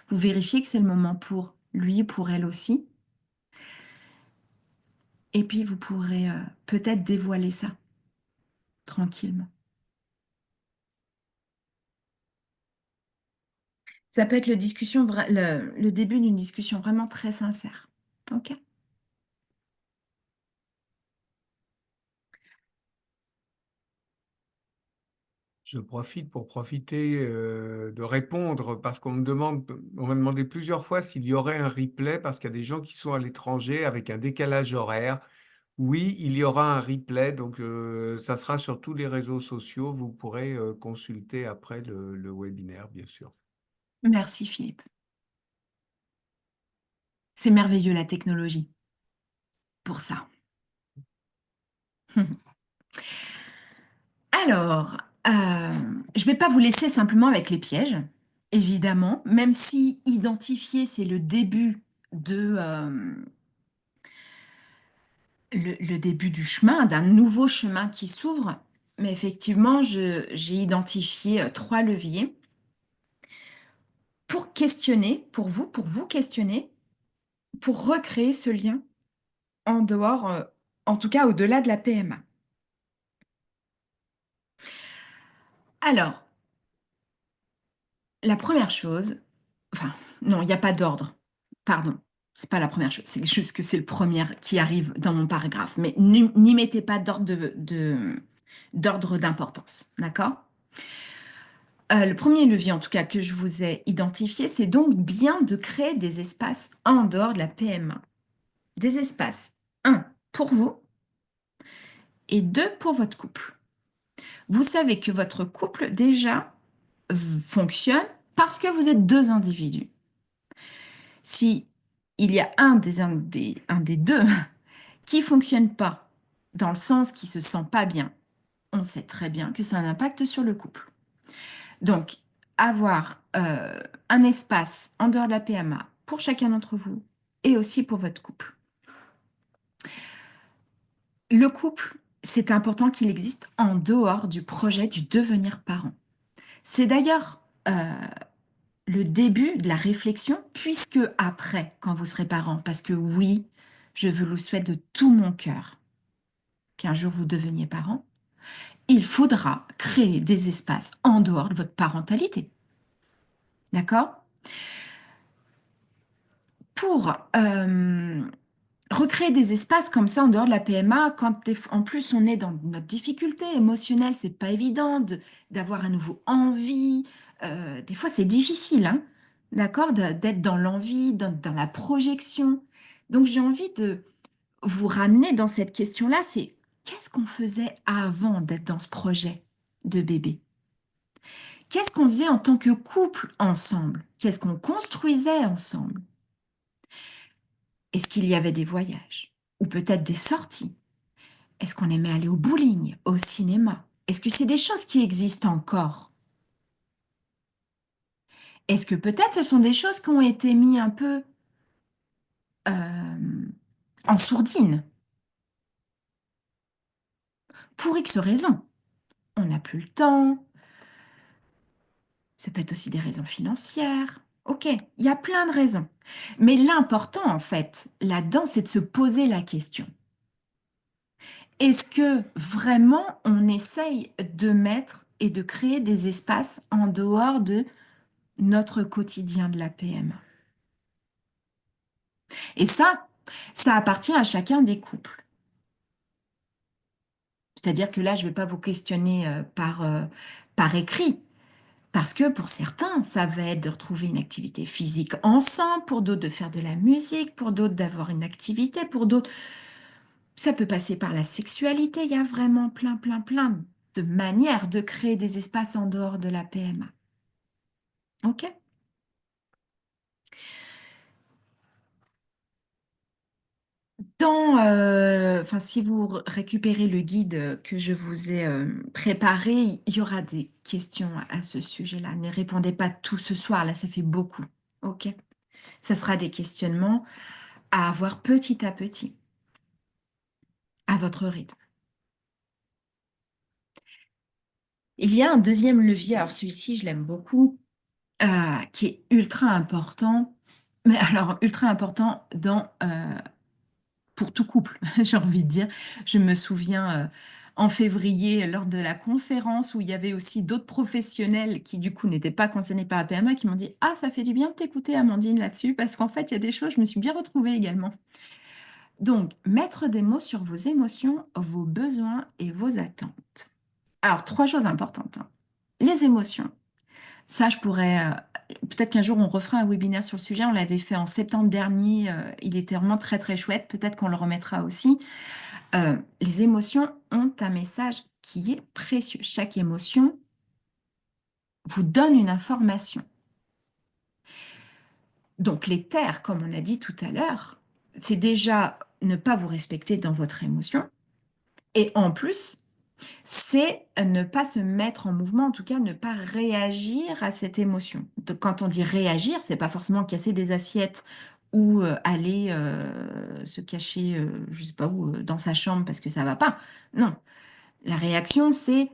Vous vérifiez que c'est le moment pour lui, pour elle aussi. Et puis, vous pourrez peut-être dévoiler ça tranquillement. Ça peut être le début d'une discussion vraiment très sincère. OK? Je profite pour profiter de répondre parce on m'a demandé plusieurs fois s'il y aurait un replay parce qu'il y a des gens qui sont à l'étranger avec un décalage horaire. Oui, il y aura un replay, donc ça sera sur tous les réseaux sociaux. Vous pourrez consulter après le webinaire, bien sûr. Merci, Philippe. C'est merveilleux, la technologie, pour ça. Alors, je ne vais pas vous laisser simplement avec les pièges, évidemment, même si identifier, c'est le début le début du chemin, d'un nouveau chemin qui s'ouvre. Mais effectivement, j'ai identifié 3 leviers pour questionner, pour vous questionner, pour recréer ce lien en dehors, en tout cas au-delà de la PMA. Alors, la première chose, enfin, non, il n'y a pas d'ordre. Pardon, c'est pas la première chose, c'est juste que c'est le premier qui arrive dans mon paragraphe. Mais n'y mettez pas d'ordre d'importance, d'accord? Le premier levier, en tout cas, que je vous ai identifié, c'est donc bien de créer des espaces en dehors de la PMA. Des espaces, un, pour vous et deux, pour votre couple. Vous savez que votre couple, déjà, fonctionne parce que vous êtes deux individus. Si il y a un des deux qui fonctionne pas, dans le sens qui se sent pas bien, on sait très bien que ça a un impact sur le couple. Donc, avoir un espace en dehors de la PMA pour chacun d'entre vous et aussi pour votre couple. Le couple, c'est important qu'il existe en dehors du projet du devenir parent. C'est d'ailleurs le début de la réflexion, puisque après, quand vous serez parent, parce que oui, je vous le souhaite de tout mon cœur, qu'un jour vous deveniez parent, il faudra créer des espaces en dehors de votre parentalité. D'accord? Pour recréer des espaces comme ça en dehors de la PMA, quand en plus on est dans notre difficulté émotionnelle, c'est pas évident d'avoir à nouveau envie. Des fois, c'est difficile, hein. d'accord, d'être dans l'envie, dans la projection. Donc j'ai envie de vous ramener dans cette question-là, c'est qu'est-ce qu'on faisait avant d'être dans ce projet de bébé? Qu'est-ce qu'on faisait en tant que couple ensemble? Qu'est-ce qu'on construisait ensemble? Est-ce qu'il y avait des voyages? Ou peut-être des sorties? Est-ce qu'on aimait aller au bowling, au cinéma? Est-ce que c'est des choses qui existent encore? Est-ce que peut-être ce sont des choses qui ont été mises un peu euh, en sourdine pour X raisons? On n'a plus le temps, ça peut être aussi des raisons financières. Ok, il y a plein de raisons. Mais l'important, en fait, là-dedans, c'est de se poser la question. Est-ce que vraiment on essaye de mettre et de créer des espaces en dehors de notre quotidien de la PMA? Et ça appartient à chacun des couples. C'est-à-dire que là, je ne vais pas vous questionner par écrit, parce que pour certains, ça va être de retrouver une activité physique ensemble, pour d'autres de faire de la musique, pour d'autres d'avoir une activité, pour d'autres, ça peut passer par la sexualité. Il y a vraiment plein, plein, plein de manières de créer des espaces en dehors de la PMA. OK? Enfin, si vous récupérez le guide que je vous ai préparé, il y aura des questions à ce sujet-là. Ne répondez pas tout ce soir, là, ça fait beaucoup. OK? Ça sera des questionnements à avoir petit à petit, à votre rythme. Il y a un deuxième levier, alors celui-ci, je l'aime beaucoup, qui est ultra important, mais alors ultra important pour tout couple, j'ai envie de dire. Je me souviens en février, lors de la conférence où il y avait aussi d'autres professionnels qui, du coup, n'étaient pas concernés par la PMA, qui m'ont dit: Ah, ça fait du bien de t'écouter, Amandine, là-dessus, parce qu'en fait, il y a des choses, je me suis bien retrouvée également. Donc, mettre des mots sur vos émotions, vos besoins et vos attentes. Alors, trois choses importantes, hein. Les émotions. Ça, je pourrais. Peut-être qu'un jour, on refera un webinaire sur le sujet. On l'avait fait en septembre dernier. Il était vraiment très, très chouette. Peut-être qu'on le remettra aussi. Les émotions ont un message qui est précieux. Chaque émotion vous donne une information. Donc, les taire, comme on a dit tout à l'heure, c'est déjà ne pas vous respecter dans votre émotion. Et en plus, c'est ne pas se mettre en mouvement, en tout cas ne pas réagir à cette émotion. Donc, quand on dit réagir, c'est pas forcément casser des assiettes ou aller se cacher, je sais pas où, dans sa chambre parce que ça va pas. Non, la réaction, c'est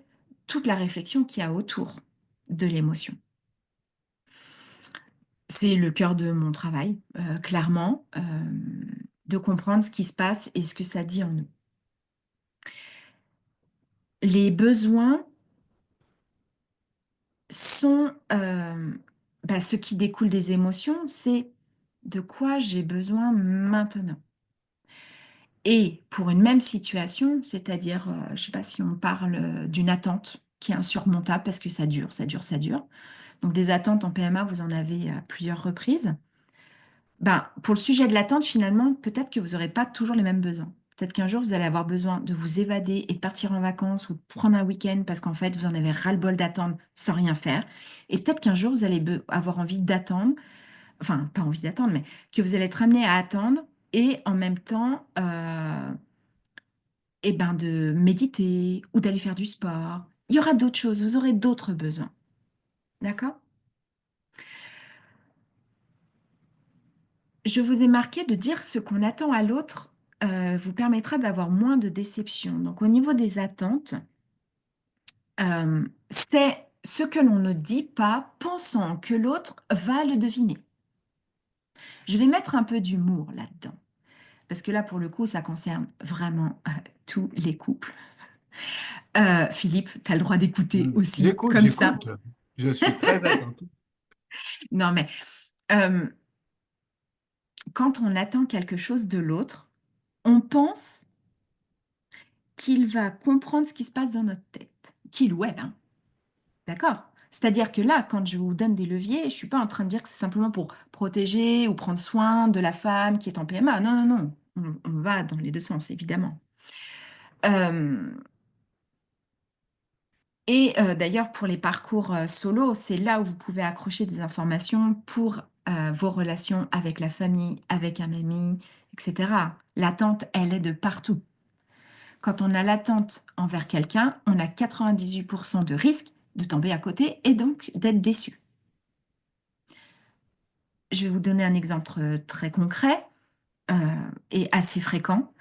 toute la réflexion qu'il y a autour de l'émotion. C'est le cœur de mon travail, clairement, de comprendre ce qui se passe et ce que ça dit en nous. Les besoins sont ce qui découle des émotions, c'est de quoi j'ai besoin maintenant. Et pour une même situation, c'est-à-dire, je ne sais pas si on parle d'une attente qui est insurmontable parce que ça dure, ça dure, ça dure. Donc des attentes en PMA, vous en avez à plusieurs reprises. Ben, pour le sujet de l'attente, finalement, peut-être que vous n'aurez pas toujours les mêmes besoins. Peut-être qu'un jour, vous allez avoir besoin de vous évader et de partir en vacances ou de prendre un week-end parce qu'en fait, vous en avez ras-le-bol d'attendre sans rien faire. Et peut-être qu'un jour, vous allez avoir envie d'attendre, enfin, pas envie d'attendre, mais que vous allez être amené à attendre et en même temps, de méditer ou d'aller faire du sport. Il y aura d'autres choses, vous aurez d'autres besoins. D'accord? Je vous ai marqué de dire ce qu'on attend à l'autre vous permettra d'avoir moins de déception. Donc au niveau des attentes, c'est ce que l'on ne dit pas pensant que l'autre va le deviner. Je vais mettre un peu d'humour là-dedans, parce que là, pour le coup, ça concerne vraiment tous les couples. Philippe, tu as le droit d'écouter aussi, J'écoute, comme ça. j'écoute. Je suis très attentif. Non, mais euh, quand on attend quelque chose de l'autre, on pense qu'il va comprendre ce qui se passe dans notre tête. Qu'il ou elle, hein. D'accord? C'est-à-dire que là, quand je vous donne des leviers, je ne suis pas en train de dire que c'est simplement pour protéger ou prendre soin de la femme qui est en PMA. Non, non, non. On va dans les deux sens, évidemment. Euh, d'ailleurs, pour les parcours solo, c'est là où vous pouvez accrocher des informations pour vos relations avec la famille, avec un ami, etc. L'attente, elle est de partout. Quand on a l'attente envers quelqu'un, on a 98% de risque de tomber à côté et donc d'être déçu. Je vais vous donner un exemple très concret euh, et assez fréquent.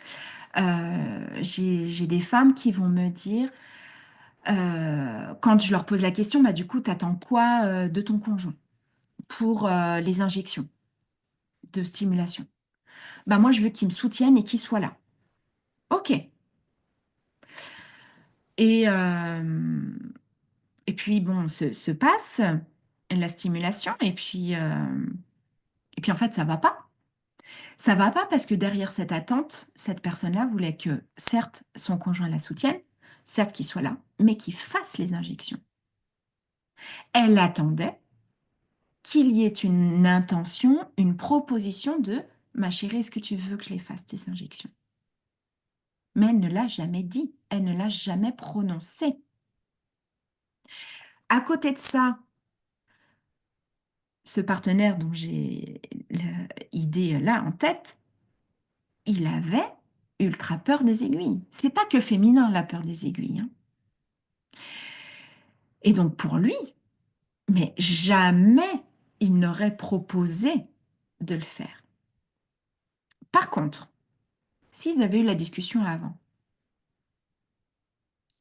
J'ai des femmes qui vont me dire, quand je leur pose la question, bah, du coup, t'attends quoi de ton conjoint pour les injections de stimulation? Bah, moi, je veux qu'il me soutienne et qu'il soit là. OK. Et, euh, et puis, bon, se passe la stimulation et puis en fait, ça va pas. Ça va pas parce que derrière cette attente, cette personne-là voulait que, certes, son conjoint la soutienne, certes qu'il soit là, mais qu'il fasse les injections. Elle attendait qu'il y ait une intention, une proposition de ma chérie, est-ce que tu veux que je les fasse tes injections? Mais elle ne l'a jamais dit, elle ne l'a jamais prononcé. À côté de ça, ce partenaire dont j'ai l'idée là en tête, il avait ultra peur des aiguilles. C'est pas que féminin la peur des aiguilles, hein. Et donc pour lui, mais jamais il n'aurait proposé de le faire. Par contre, s'ils avaient eu la discussion avant,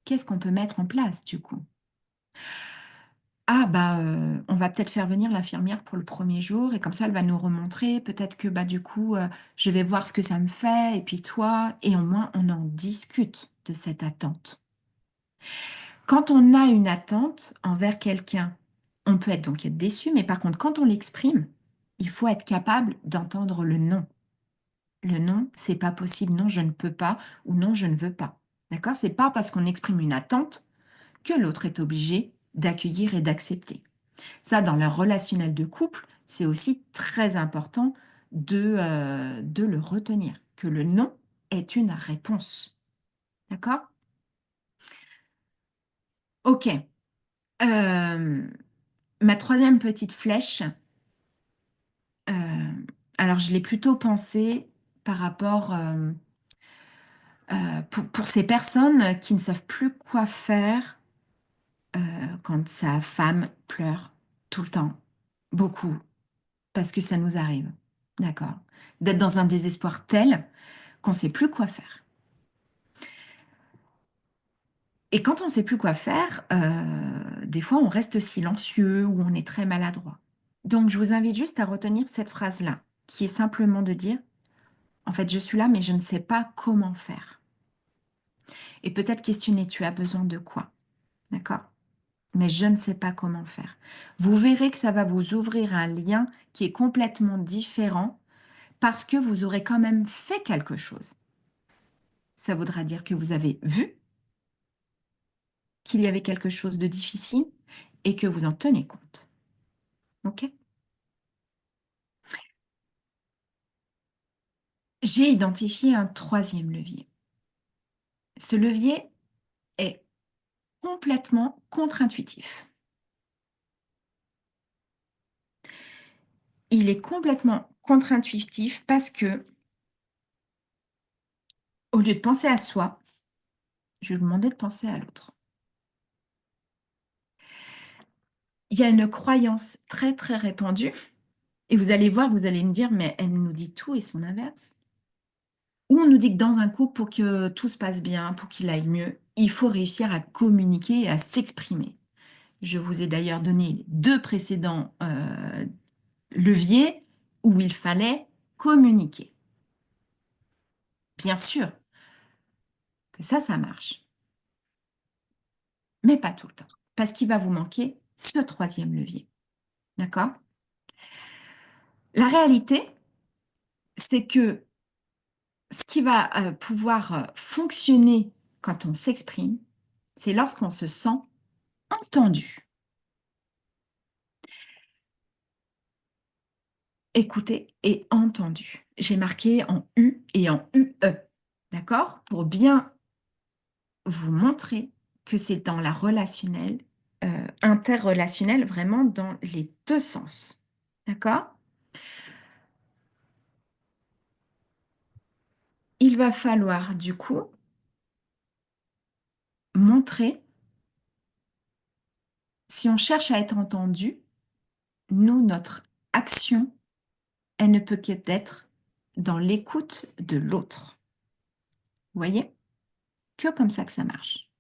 qu'est-ce qu'on peut mettre en place du coup? Ah bah on va peut-être faire venir l'infirmière pour le premier jour et comme ça elle va nous remontrer. Peut-être que bah du coup je vais voir ce que ça me fait et puis toi et au moins on en discute de cette attente. Quand on a une attente envers quelqu'un, on peut être donc être déçu, mais par contre quand on l'exprime, il faut être capable d'entendre le non. Le non, c'est pas possible, non je ne peux pas ou non je ne veux pas. D'accord? C'est pas parce qu'on exprime une attente que l'autre est obligé d'accueillir et d'accepter. Ça, dans leur relationnel de couple, c'est aussi très important de le retenir, que le non est une réponse. D'accord? Ok. Euh, Ma troisième petite flèche, euh, alors je l'ai plutôt pensée par rapport pour ces personnes qui ne savent plus quoi faire quand sa femme pleure tout le temps, beaucoup, parce que ça nous arrive. D'accord? D'être dans un désespoir tel qu'on ne sait plus quoi faire. Et quand on ne sait plus quoi faire, des fois on reste silencieux ou on est très maladroit. Donc je vous invite juste à retenir cette phrase-là, qui est simplement de dire, en fait je suis là mais je ne sais pas comment faire. Et peut-être questionner, tu as besoin de quoi? D'accord? Mais je ne sais pas comment faire. Vous verrez que ça va vous ouvrir un lien qui est complètement différent parce que vous aurez quand même fait quelque chose. Ça voudra dire que vous avez vu qu'il y avait quelque chose de difficile et que vous en tenez compte. OK? J'ai identifié un troisième levier. Ce levier est complètement contre-intuitif. Il est complètement contre-intuitif parce que, au lieu de penser à soi, je vais vous demander de penser à l'autre. Il y a une croyance très très répandue, et vous allez voir, vous allez me dire, mais elle nous dit tout et son inverse. Ou on nous dit que dans un couple, pour que tout se passe bien, pour qu'il aille mieux, il faut réussir à communiquer et à s'exprimer. Je vous ai d'ailleurs donné les deux précédents leviers où il fallait communiquer. Bien sûr que ça marche, mais pas tout le temps, parce qu'il va vous manquer ce troisième levier. D'accord? La réalité, c'est que ce qui va pouvoir fonctionner quand on s'exprime, c'est lorsqu'on se sent entendu. écouté et entendu. J'ai marqué en U et en UE, d'accord? Pour bien vous montrer que c'est dans la relationnelle, interrelationnel, vraiment dans les deux sens. D'accord? Il va falloir du coup montrer, si on cherche à être entendu, nous, notre action, elle ne peut qu'être dans l'écoute de l'autre. Vous voyez? Que comme ça que ça marche.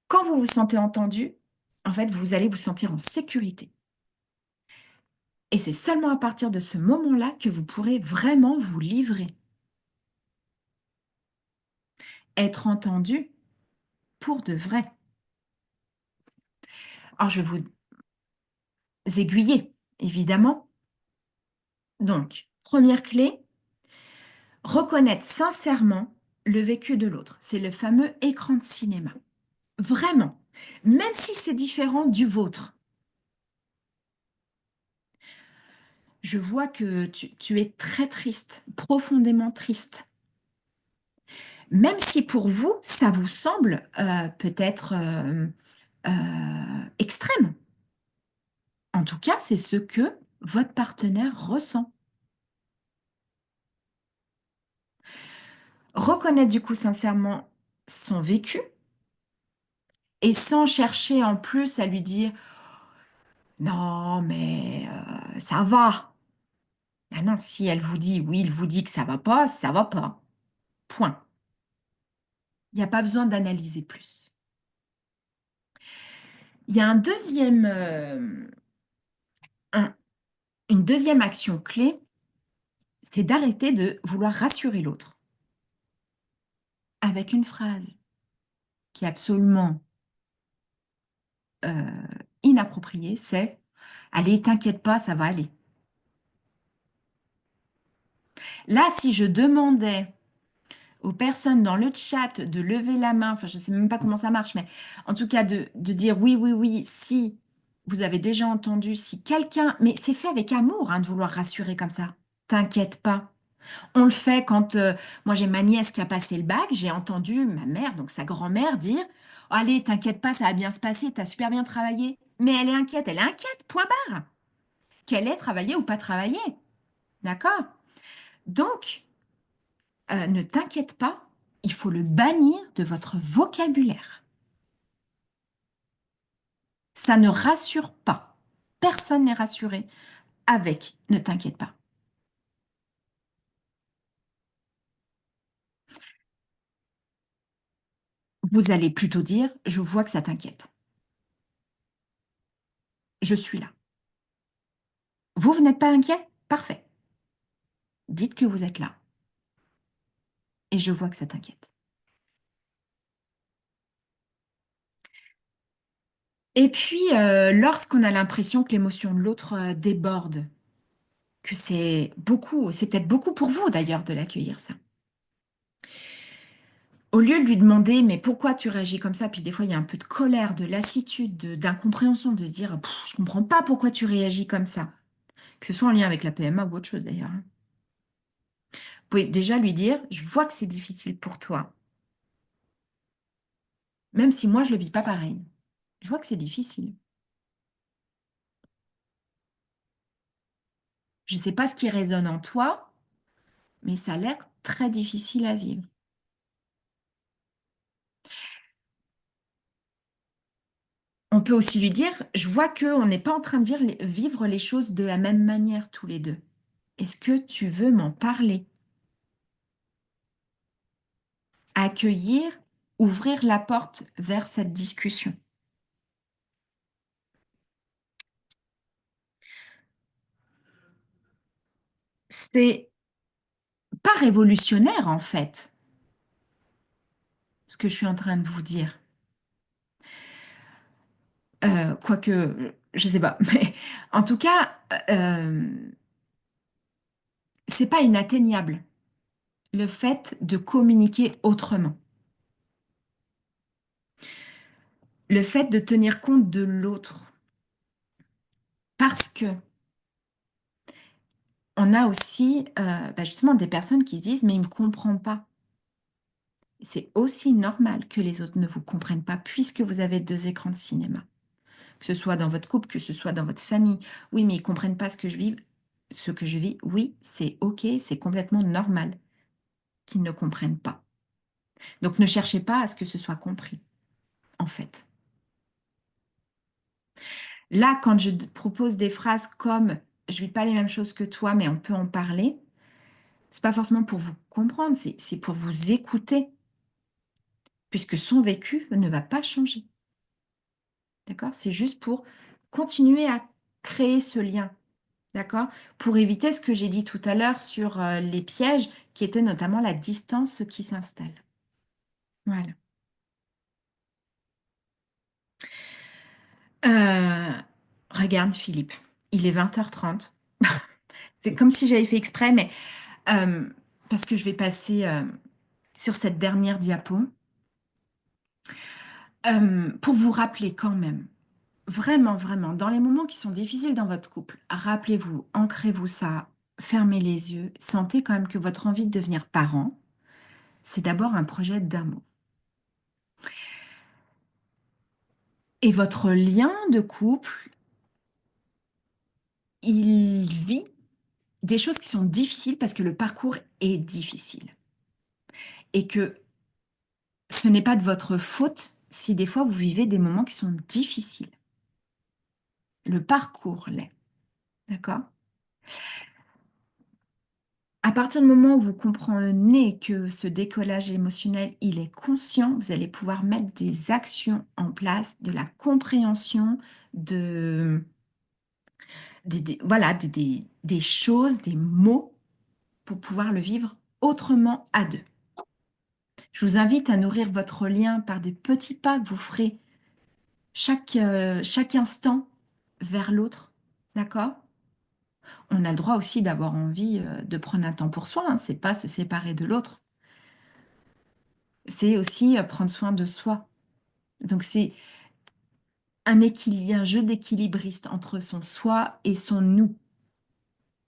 Quand vous vous sentez entendu, en fait, vous allez vous sentir en sécurité. Et c'est seulement à partir de ce moment-là que vous pourrez vraiment vous livrer. Être entendu pour de vrai. Alors, je vais vous aiguiller, évidemment. Donc, première clé, reconnaître sincèrement le vécu de l'autre. C'est le fameux écran de cinéma. Vraiment. Même si c'est différent du vôtre. Je vois que tu es très triste, profondément triste. Même si pour vous, ça vous semble peut-être extrême. En tout cas, c'est ce que votre partenaire ressent. Reconnaître du coup sincèrement son vécu et sans chercher en plus à lui dire non, mais ça va. Ah non, si elle vous dit oui, il vous dit que ça va pas, ça va pas. Point. Il n'y a pas besoin d'analyser plus. Il y a un- une deuxième action clé, c'est d'arrêter de vouloir rassurer l'autre avec une phrase qui est absolument euh, inappropriée, c'est allez, t'inquiète pas, ça va aller. Là, si je demandais aux personnes dans le chat de lever la main, enfin je ne sais même pas comment ça marche, mais en tout cas de dire oui, oui, oui, si vous avez déjà entendu, si quelqu'un, mais c'est fait avec amour hein, de vouloir rassurer comme ça, t'inquiète pas. On le fait quand moi j'ai ma nièce qui a passé le bac, j'ai entendu ma mère, donc sa grand-mère, dire allez, t'inquiète pas, ça va bien se passer, t'as super bien travaillé. Mais elle est inquiète, point barre. Qu'elle ait travaillé ou pas travaillé. D'accord? Donc, ne t'inquiète pas, il faut le bannir de votre vocabulaire. Ça ne rassure pas. Personne n'est rassuré avec ne t'inquiète pas. Vous allez plutôt dire je vois que ça t'inquiète. Je suis là. Vous n'êtes pas inquiet? Parfait. Dites que vous êtes là. Et je vois que ça t'inquiète. Et puis, lorsqu'on a l'impression que l'émotion de l'autre déborde, que c'est beaucoup, c'est peut-être beaucoup pour vous d'ailleurs de l'accueillir ça. Au lieu de lui demander, mais pourquoi tu réagis comme ça? Puis des fois, il y a un peu de colère, de lassitude, d'incompréhension, de se dire, je comprends pas pourquoi tu réagis comme ça. Que ce soit en lien avec la PMA ou autre chose d'ailleurs, hein. Vous pouvez déjà lui dire, je vois que c'est difficile pour toi, même si moi, je le vis pas pareil. Je vois que c'est difficile. Je sais pas ce qui résonne en toi, mais ça a l'air très difficile à vivre. On peut aussi lui dire, je vois qu'on n'est pas en train de vivre les choses de la même manière tous les deux. Est-ce que tu veux m'en parler? Accueillir, ouvrir la porte vers cette discussion. C'est pas révolutionnaire en fait, ce que je suis en train de vous dire. Quoique, je sais pas, mais en tout cas, c'est pas inatteignable le fait de communiquer autrement. Le fait de tenir compte de l'autre. Parce que on a aussi justement des personnes qui se disent, mais il ne me comprend pas. C'est aussi normal que les autres ne vous comprennent pas puisque vous avez deux écrans de cinéma. Que ce soit dans votre couple, que ce soit dans votre famille. Oui, mais ils ne comprennent pas ce que je vis. Ce que je vis, oui, c'est OK, c'est complètement normal qu'ils ne comprennent pas. Donc ne cherchez pas à ce que ce soit compris, en fait. Là, quand je propose des phrases comme je vis pas les mêmes choses que toi, mais on peut en parler, c'est pas forcément pour vous comprendre, c'est pour vous écouter, puisque son vécu ne va pas changer. D'accord? C'est juste pour continuer à créer ce lien. D'accord? Pour éviter ce que j'ai dit tout à l'heure sur les pièges, qui étaient notamment la distance qui s'installe. Voilà. Euh, regarde, Philippe, il est 20h30. C'est comme si j'avais fait exprès, mais euh, parce que je vais passer sur cette dernière diapo. Pour vous rappeler quand même, vraiment, vraiment, dans les moments qui sont difficiles dans votre couple, rappelez-vous, ancrez-vous ça, fermez les yeux, sentez quand même que votre envie de devenir parent, c'est d'abord un projet d'amour. Et votre lien de couple, il vit des choses qui sont difficiles parce que le parcours est difficile. Et que ce n'est pas de votre faute si des fois vous vivez des moments qui sont difficiles. Le parcours l'est. D'accord? À partir du moment où vous comprenez que ce décollage émotionnel, il est conscient, vous allez pouvoir mettre des actions en place, de la compréhension, de, voilà, des choses, des mots pour pouvoir le vivre autrement à deux. Je vous invite à nourrir votre lien par des petits pas que vous ferez chaque instant vers l'autre. D'accord? On a le droit aussi d'avoir envie de prendre un temps pour soi, hein, c'est pas se séparer de l'autre. C'est aussi prendre soin de soi. Donc c'est un jeu d'équilibriste entre son soi et son nous.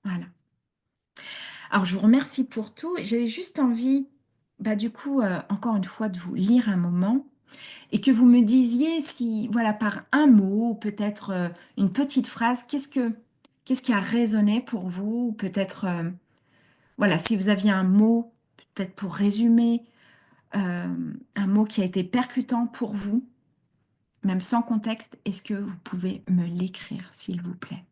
Voilà. Alors je vous remercie pour tout. J'avais juste envie, du coup, encore une fois, de vous lire un moment et que vous me disiez si, voilà, par un mot, ou peut-être une petite phrase, qu'est-ce qui a résonné pour vous? Ou peut-être, voilà, si vous aviez un mot, peut-être pour résumer, un mot qui a été percutant pour vous, même sans contexte, est-ce que vous pouvez me l'écrire, s'il vous plaît?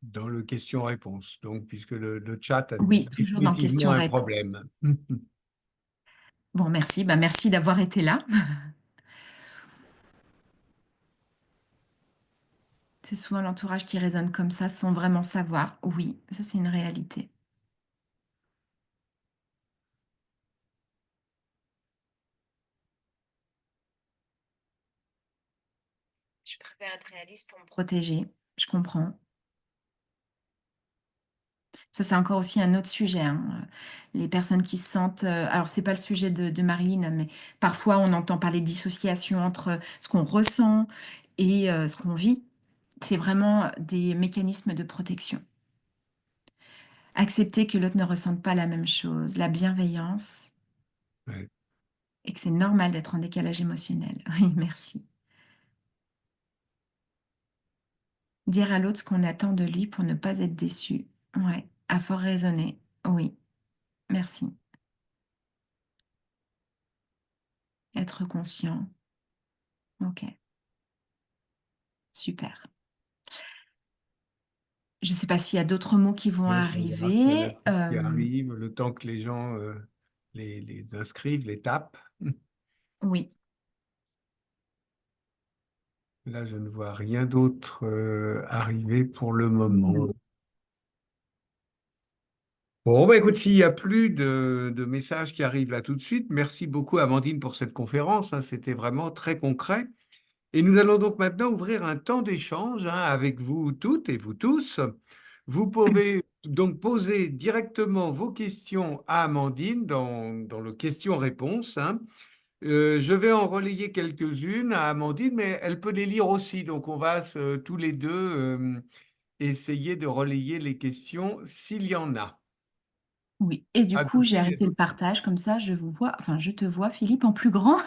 Dans le question-réponse, donc, puisque le chat a Oui, toujours dans définitivement un questions-réponses. problème. Bon, merci. Merci d'avoir été là. C'est souvent l'entourage qui résonne comme ça sans vraiment savoir. Oui, ça c'est une réalité. Je préfère être réaliste pour me protéger. Je comprends. Ça, c'est encore aussi un autre sujet, hein. Les personnes qui se sentent. Alors, c'est pas le sujet de Marilyn, mais parfois on entend parler de dissociation entre ce qu'on ressent et ce qu'on vit. C'est vraiment des mécanismes de protection. Accepter que l'autre ne ressente pas la même chose, la bienveillance, Ouais. et que c'est normal d'être en décalage émotionnel. Oui, merci. Dire à l'autre ce qu'on attend de lui pour ne pas être déçu. Ouais, à fort raisonner. Oui, merci. Être conscient. Ok, super. Je ne sais pas s'il y a d'autres mots qui vont Ouais, je vais voir s'il y en a arriver. qui arrivent, le temps que les gens les inscrivent, les tapent. Oui, Là, je ne vois rien d'autre arriver pour le moment. non. Bon, bah, écoute, s'il n'y a plus de messages qui arrivent là tout de suite, merci beaucoup, Amandine, pour cette conférence, hein. C'était vraiment très concret. Et nous allons donc maintenant ouvrir un temps d'échange, hein, avec vous toutes et vous tous. Vous pouvez donc poser directement vos questions à Amandine dans le question-réponse, hein. Je vais en relayer quelques-unes à Amandine, mais elle peut les lire aussi. Donc, on va tous les deux essayer de relayer les questions s'il y en a. Oui. Et du Ah, coup, j'ai depuis, arrêté le partage, comme ça, je vous vois, enfin, je te vois, Philippe, en plus grand.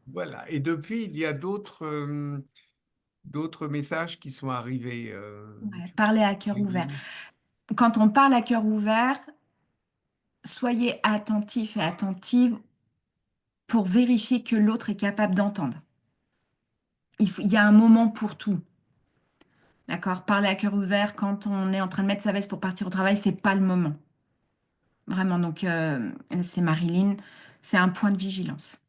voilà. Et depuis, il y a d'autres messages qui sont arrivés. Ouais, Tu parler à cœur ouvert. Quand on parle à cœur ouvert, soyez attentif et attentive pour vérifier que l'autre est capable d'entendre. Il y a un moment pour tout. D'accord? Parler à cœur ouvert quand on est en train de mettre sa veste pour partir au travail, c'est pas le moment. Vraiment. Donc, c'est Marilyn, c'est un point de vigilance.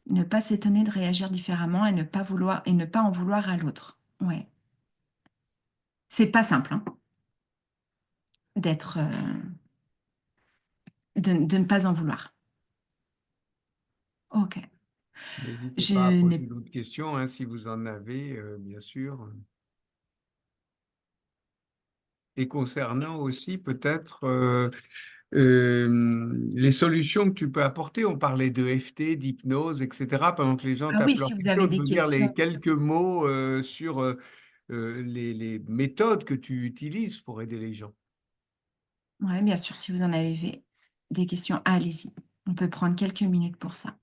Ne pas s'étonner de réagir différemment et ne pas vouloir et ne pas en vouloir à l'autre. Ouais. C'est pas simple, hein, d'être, de ne pas en vouloir. Ok. N'hésitez Je pas à poser n'ai d'autres questions, hein, si vous en avez, bien sûr. Et concernant aussi peut-être les solutions que tu peux apporter. On parlait de FT, d'hypnose, etc. Pendant que les gens Ah oui, tapent si leurs vous avez questions, je des veux dire les questions. quelques mots sur les méthodes que tu utilises pour aider les gens. Oui, bien sûr, si vous en avez des questions, allez-y. On peut prendre quelques minutes pour ça.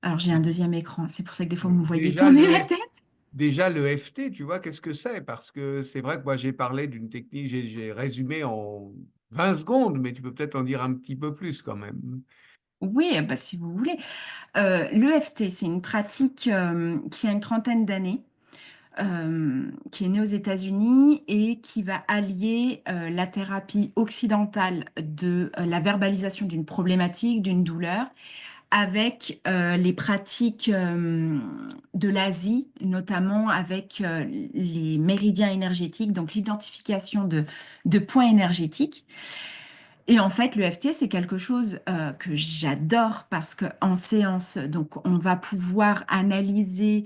Alors, j'ai un deuxième écran. C'est pour ça que des fois, vous Oui. me voyez tourner la tête. Déjà, le FT, tu vois, qu'est-ce que c'est? Parce que c'est vrai que moi, j'ai parlé d'une technique, j'ai résumé en 20 secondes, mais tu peux peut-être en dire un petit peu plus quand même. Oui, bah, si vous voulez. L'EFT, c'est une pratique qui a une trentaine d'années, qui est née aux États-Unis et qui va allier la thérapie occidentale de la verbalisation d'une problématique, d'une douleur, avec les pratiques de l'Asie, notamment avec les méridiens énergétiques, donc l'identification de points énergétiques. Et en fait, l'EFT, c'est quelque chose que j'adore parce qu'en séance, donc, on va pouvoir analyser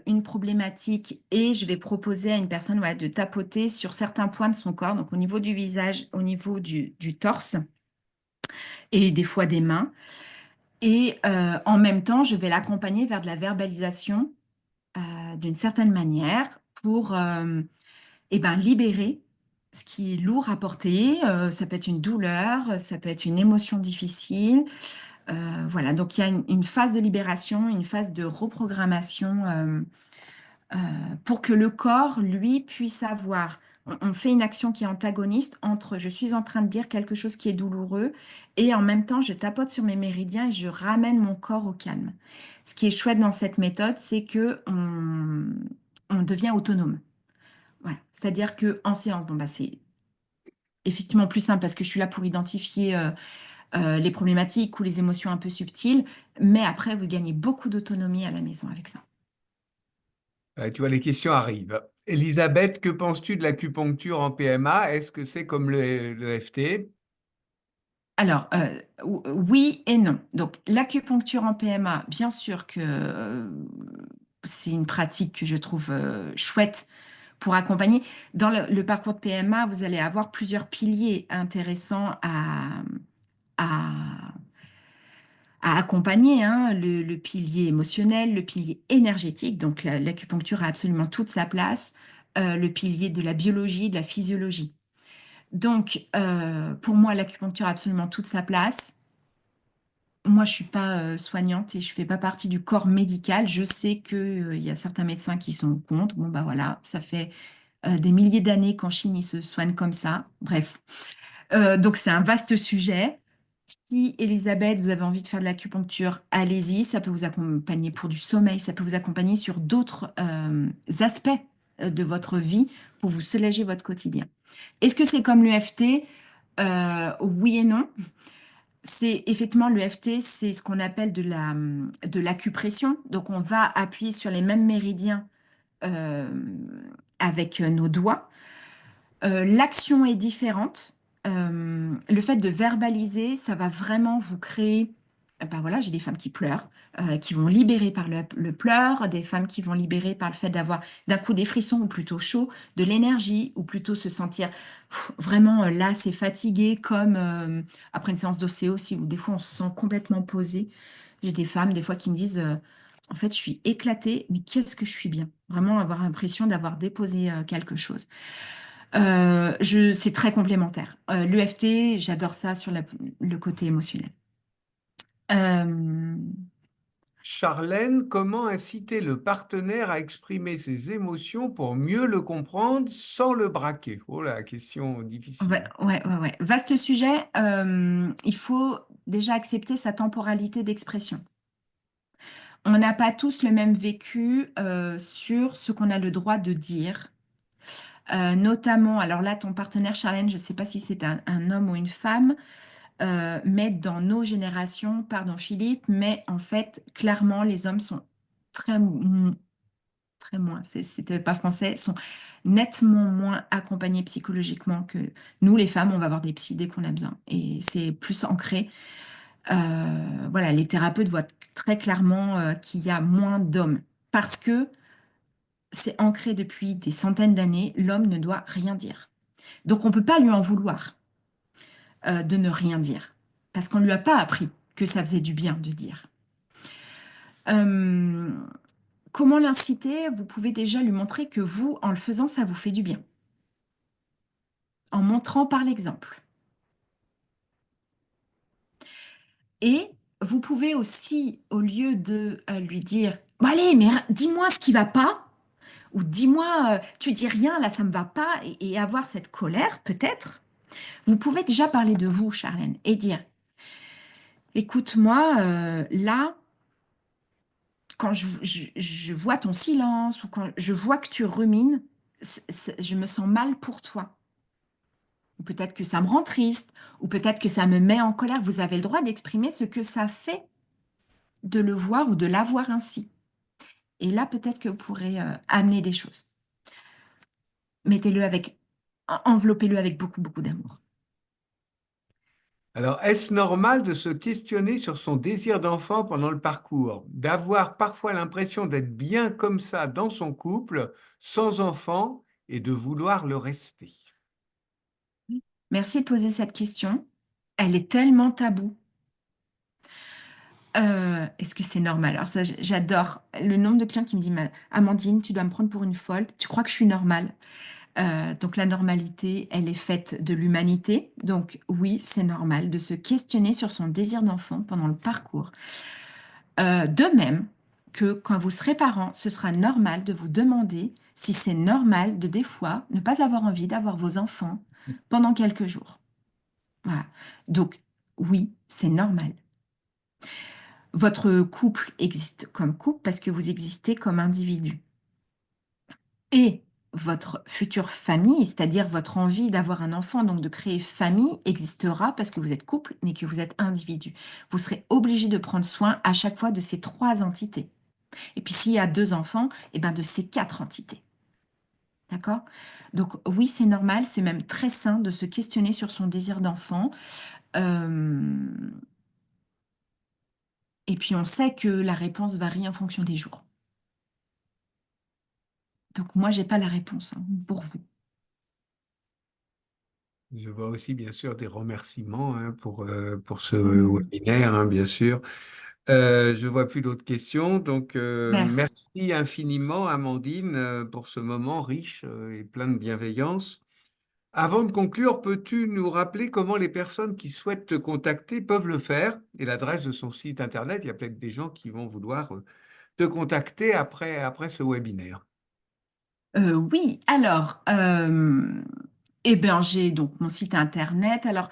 une problématique et je vais proposer à une personne, voilà, de tapoter sur certains points de son corps, donc au niveau du visage, au niveau du torse et des fois des mains. Et en même temps, je vais l'accompagner vers de la verbalisation d'une certaine manière pour eh ben, libérer ce qui est lourd à porter. Ça peut être une douleur, ça peut être une émotion difficile. Voilà, donc il y a une phase de libération, une phase de reprogrammation euh, pour que le corps, lui, puisse avoir. On fait une action qui est antagoniste entre je suis en train de dire quelque chose qui est douloureux et en même temps je tapote sur mes méridiens et je ramène mon corps au calme. Ce qui est chouette dans cette méthode, c'est que on devient autonome. Voilà. C'est-à-dire que en séance, bon bah c'est effectivement plus simple parce que je suis là pour identifier les problématiques ou les émotions un peu subtiles, mais après vous gagnez beaucoup d'autonomie à la maison avec ça. Tu vois, les questions arrivent. Elisabeth, que penses-tu de l'acupuncture en PMA? Est-ce que c'est comme le FT? Alors, oui et non. Donc, l'acupuncture en PMA, bien sûr que c'est une pratique que je trouve chouette pour accompagner. Dans le parcours de PMA, vous allez avoir plusieurs piliers intéressants à, à accompagner, hein. Le pilier émotionnel, le pilier énergétique. Donc, l'acupuncture a absolument toute sa place. Le pilier de la biologie, de la physiologie. Donc, pour moi, l'acupuncture a absolument toute sa place. Moi, je suis pas soignante et je fais pas partie du corps médical. Je sais que, il y a certains médecins qui sont contre. Bon, bah voilà, ça fait des milliers d'années qu'en Chine, ils se soignent comme ça. Bref. Donc, c'est un vaste sujet. Si, Elisabeth, vous avez envie de faire de l'acupuncture, allez-y. Ça peut vous accompagner pour du sommeil. Ça peut vous accompagner sur d'autres aspects de votre vie pour vous soulager votre quotidien. Est-ce que c'est comme l'EFT? Oui et non. C'est effectivement l'EFT, c'est ce qu'on appelle de l'acupression. Donc, on va appuyer sur les mêmes méridiens euh, avec nos doigts. L'action est différente. Le fait de verbaliser, ça va vraiment vous créer. Ben voilà, j'ai des femmes qui pleurent, qui vont libérer par le pleur, des femmes qui vont libérer par le fait d'avoir d'un coup des frissons ou plutôt chaud, de l'énergie ou plutôt se sentir vraiment là, c'est fatigué, comme après une séance d'ostéo aussi, où des fois on se sent complètement posé. J'ai des femmes des fois qui me disent en fait, je suis éclatée, mais qu'est-ce que je suis bien. Vraiment avoir l'impression d'avoir déposé quelque chose. C'est très complémentaire. L'EFT, j'adore ça sur le côté émotionnel. Euh, Charlène, comment inciter le partenaire à exprimer ses émotions pour mieux le comprendre sans le braquer? Oh là, question ouais, difficile. ouais, ouais, ouais. Vaste sujet. Il faut déjà accepter sa temporalité d'expression. On n'a pas tous le même vécu sur ce qu'on a le droit de dire. Notamment, alors là, ton partenaire, Charlène, je ne sais pas si c'est un homme ou une femme, mais dans nos générations, pardon Philippe, mais en fait, clairement, les hommes sont très, très moins, c'était pas français, sont nettement moins accompagnés psychologiquement que nous, les femmes, on va voir des psys dès qu'on a besoin. Et c'est plus ancré. Voilà, les thérapeutes voient très clairement qu'il y a moins d'hommes parce que c'est ancré depuis des centaines d'années, l'homme ne doit rien dire. Donc on ne peut pas lui en vouloir de ne rien dire parce qu'on ne lui a pas appris que ça faisait du bien de dire. Euh, Comment l'inciter? Vous pouvez déjà lui montrer que vous, en le faisant, ça vous fait du bien, en montrant par l'exemple. Et vous pouvez aussi, au lieu de lui dire, bon, allez, mais dis-moi ce qui va pas, ou dis-moi, tu dis rien, là, ça me va pas, et avoir cette colère, peut-être, vous pouvez déjà parler de vous, Charlène, et dire, écoute-moi, là, quand je vois ton silence, ou quand je vois que tu rumines, je me sens mal pour toi. Ou peut-être que ça me rend triste, ou peut-être que ça me met en colère. Vous avez le droit d'exprimer ce que ça fait de le voir ou de la voir ainsi. Et là, peut-être que vous pourrez amener des choses. Mettez-le avec, enveloppez-le avec beaucoup, beaucoup d'amour. Alors, est-ce normal de se questionner sur son désir d'enfant pendant le parcours, d'avoir parfois l'impression d'être bien comme ça dans son couple, sans enfant, et de vouloir le rester? Merci de poser cette question. Elle est tellement taboue. Est-ce que c'est normal? Alors ça, j'adore le nombre de clients qui me disent, Amandine, tu dois me prendre pour une folle. Tu crois que je suis normale? Donc la normalité, elle est faite de l'humanité. Donc oui, c'est normal de se questionner sur son désir d'enfant pendant le parcours. De même que quand vous serez parent, ce sera normal de vous demander si c'est normal de des fois ne pas avoir envie d'avoir vos enfants pendant quelques jours. Voilà. Donc oui, c'est normal. Votre couple existe comme couple parce que vous existez comme individu. Et votre future famille, c'est-à-dire votre envie d'avoir un enfant, donc de créer famille, existera parce que vous êtes couple, mais que vous êtes individu. Vous serez obligé de prendre soin à chaque fois de ces trois entités. Et puis s'il y a deux enfants, et ben de ces quatre entités. D'accord? Donc oui, c'est normal, c'est même très sain de se questionner sur son désir d'enfant. Euh, Et puis on sait que la réponse varie en fonction des jours. Donc moi, j'ai pas la réponse hein, pour vous. Je vois aussi, bien sûr, des remerciements hein, pour ce Hmm. webinaire, hein, bien sûr. Je vois plus d'autres questions. Donc, Merci. merci infiniment, Amandine, pour ce moment riche et plein de bienveillance. Avant de conclure, peux-tu nous rappeler comment les personnes qui souhaitent te contacter peuvent le faire et l'adresse de son site internet? Il y a peut-être des gens qui vont vouloir te contacter après ce webinaire. Oui, alors, eh bien, j'ai donc mon site internet. Alors,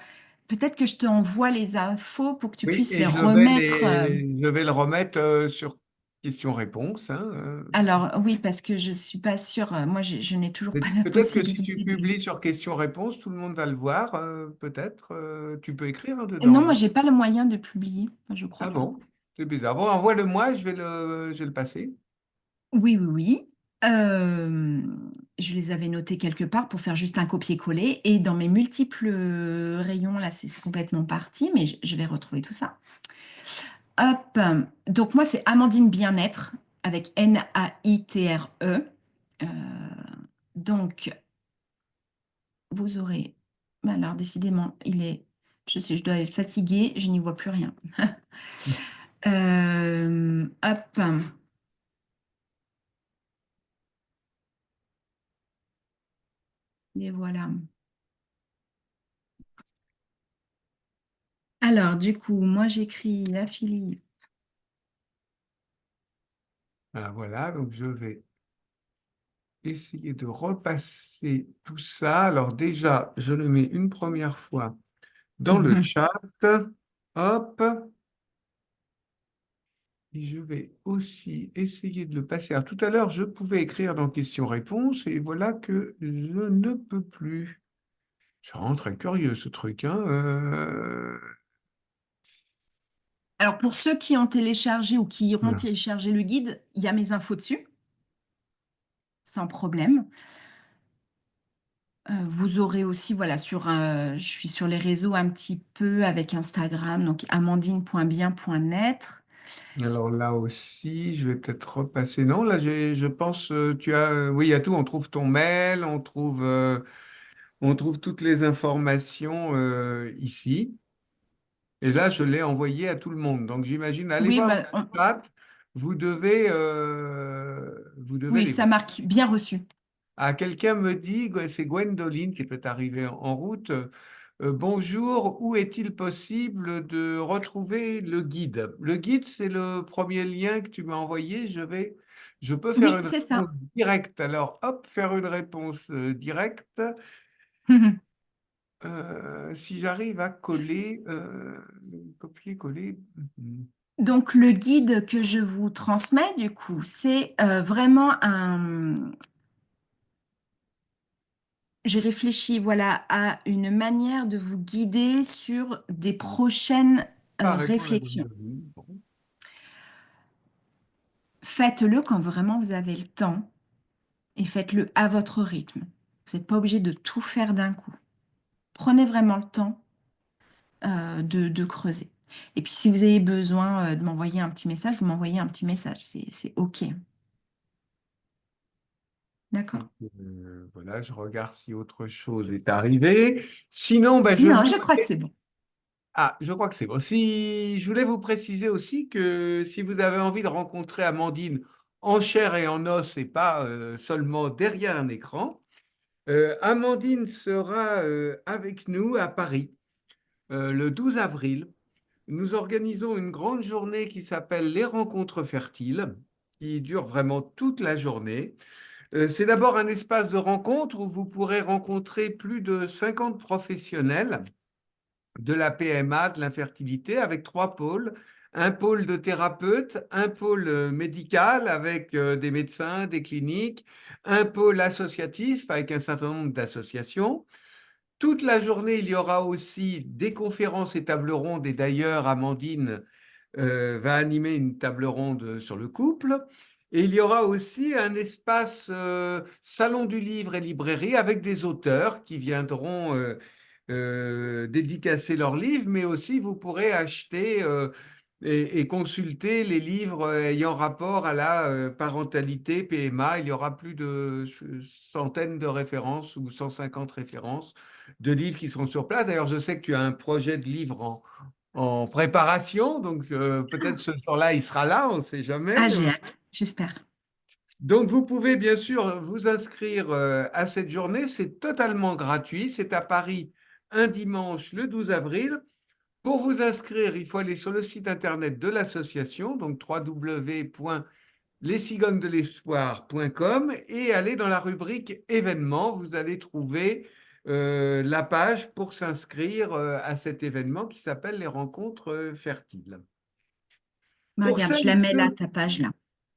peut-être que je te envoie les infos pour que tu Oui, puisses et les remettre. je vais le remettre sur questions-réponses. Hein, Alors, oui, parce que je suis pas sûre. Moi, je n'ai toujours mais pas la peut-être que si tu possibilité de. publies sur questions-réponses, tout le monde va le voir. Peut-être. Tu peux écrire hein, Non, dedans. moi, Hein. j'ai pas le moyen de publier. Enfin, je Ah crois pas. bon? C'est bizarre. Bon, envoie-le-moi et je vais le passer. Oui, oui, oui. Euh, je les avais notés quelque part pour faire juste un copier-coller. Et dans mes multiples rayons, là, c'est complètement parti, mais je vais retrouver tout ça. Hop. Donc moi, c'est Amandine Bien-être avec Naitre. Euh, donc, vous aurez... Alors, décidément, je dois être fatiguée, je n'y vois plus rien. Hop. Et voilà. Alors, du coup, moi, j'écris la fille. Ah, voilà, donc je vais essayer de repasser tout ça. Alors déjà, je le mets une première fois dans le chat. Hop. Et je vais aussi essayer de le passer. Alors, tout à l'heure, je pouvais écrire dans questions-réponses et voilà que je ne peux plus. C'est vraiment très curieux ce truc, hein. Alors, pour ceux qui ont téléchargé ou qui iront Voilà. télécharger le guide, il y a mes infos dessus, sans problème. Vous aurez aussi, voilà, je suis sur les réseaux un petit peu avec Instagram, donc amandine.bien.net. Alors là aussi, je vais peut-être repasser. Non, là, je pense, tu as, oui, il y a tout. On trouve ton mail, on trouve toutes les informations ici. Et là, je l'ai envoyé à tout le monde. Donc, j'imagine, allez Oui, voir bah, votre chat. Vous devez oui, les ça voir. marque bien reçu. Ah, quelqu'un me dit, c'est Gwendoline qui peut arriver en route. Bonjour, où est-il possible de retrouver le guide? Le guide, c'est le premier lien que tu m'as envoyé. Je peux faire Oui, une c'est réponse ça. directe. Alors, hop, faire une réponse directe. Si j'arrive à coller, copier-coller. Donc, le guide que je vous transmets, du coup, c'est vraiment un... J'ai réfléchi, voilà, à une manière de vous guider sur des prochaines Ah, répondre à réflexions. Gwendoline. Bon. Faites-le quand vraiment vous avez le temps et faites-le à votre rythme. Vous n'êtes pas obligé de tout faire d'un coup. Prenez vraiment le temps de creuser. Et puis, si vous avez besoin de m'envoyer un petit message, vous m'envoyez un petit message. C'est OK. D'accord? Donc, voilà, je regarde si autre chose est arrivé. Sinon, ben, je Non, vous... je crois que c'est bon. Ah, je crois que c'est bon. Si, je voulais vous préciser aussi que si vous avez envie de rencontrer Amandine en chair et en os et pas seulement derrière un écran, Amandine sera avec nous à Paris le 12 avril. Nous organisons une grande journée qui s'appelle les Rencontres Fertiles, qui dure vraiment toute la journée. C'est d'abord un espace de rencontre où vous pourrez rencontrer plus de 50 professionnels de la PMA, de l'infertilité, avec trois pôles. Un pôle de thérapeutes, un pôle médical avec des médecins, des cliniques, un pôle associatif avec un certain nombre d'associations. Toute la journée, il y aura aussi des conférences et tables rondes. Et d'ailleurs, Amandine va animer une table ronde sur le couple. Et il y aura aussi un espace salon du livre et librairie avec des auteurs qui viendront dédicacer leurs livres, mais aussi vous pourrez acheter et consulter les livres ayant rapport à la parentalité PMA. Il y aura plus de centaines de références ou 150 références de livres qui seront sur place. D'ailleurs, je sais que tu as un projet de livre en préparation, donc peut-être ce jour-là, il sera là, on ne sait Ah, jamais. j'ai hâte, j'espère. Donc, vous pouvez bien sûr vous inscrire à cette journée. C'est totalement gratuit. C'est à Paris un dimanche le 12 avril. Pour vous inscrire, il faut aller sur le site internet de l'association, donc www.lescigognesdelespoir.com et aller dans la rubrique événements. Vous allez trouver la page pour s'inscrire à cet événement qui s'appelle les rencontres fertiles. Bah, Pour regarde, je celles la et mets là, ceux... ta page là.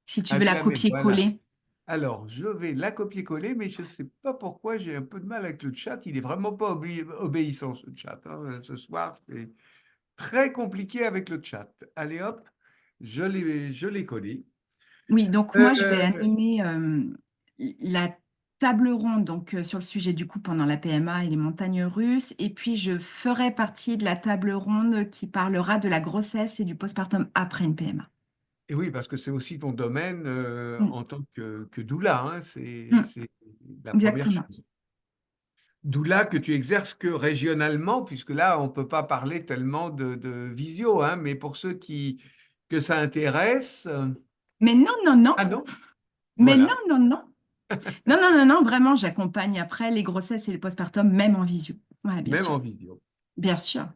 Si tu Ah, veux tu la la mets, voilà. copier-coller. Alors, je vais la copier-coller, mais je ne sais pas pourquoi j'ai un peu de mal avec le chat. Il n'est vraiment pas obéissant, ce chat, hein. Ce soir, c'est très compliqué avec le chat. Allez, hop, je l'ai collé. Oui, donc moi, je vais Euh, animer la table ronde donc, sur le sujet du coup pendant la PMA et les montagnes russes. Et puis, je ferai partie de la table ronde qui parlera de la grossesse et du postpartum après une PMA. et oui, parce que c'est aussi ton domaine Mm, en tant que doula, hein, mm, c'est la première exactement. chose. Doula que tu exerces que régionalement, puisque là, on ne peut pas parler tellement de visio, hein, mais pour ceux que ça intéresse, Mais non, non, non. ah non, Mais non, voilà. non, non. Non, non, non, non, vraiment, j'accompagne après les grossesses et les postpartum, même en visio. Ouais, bien Même sûr. en vidéo. Bien sûr.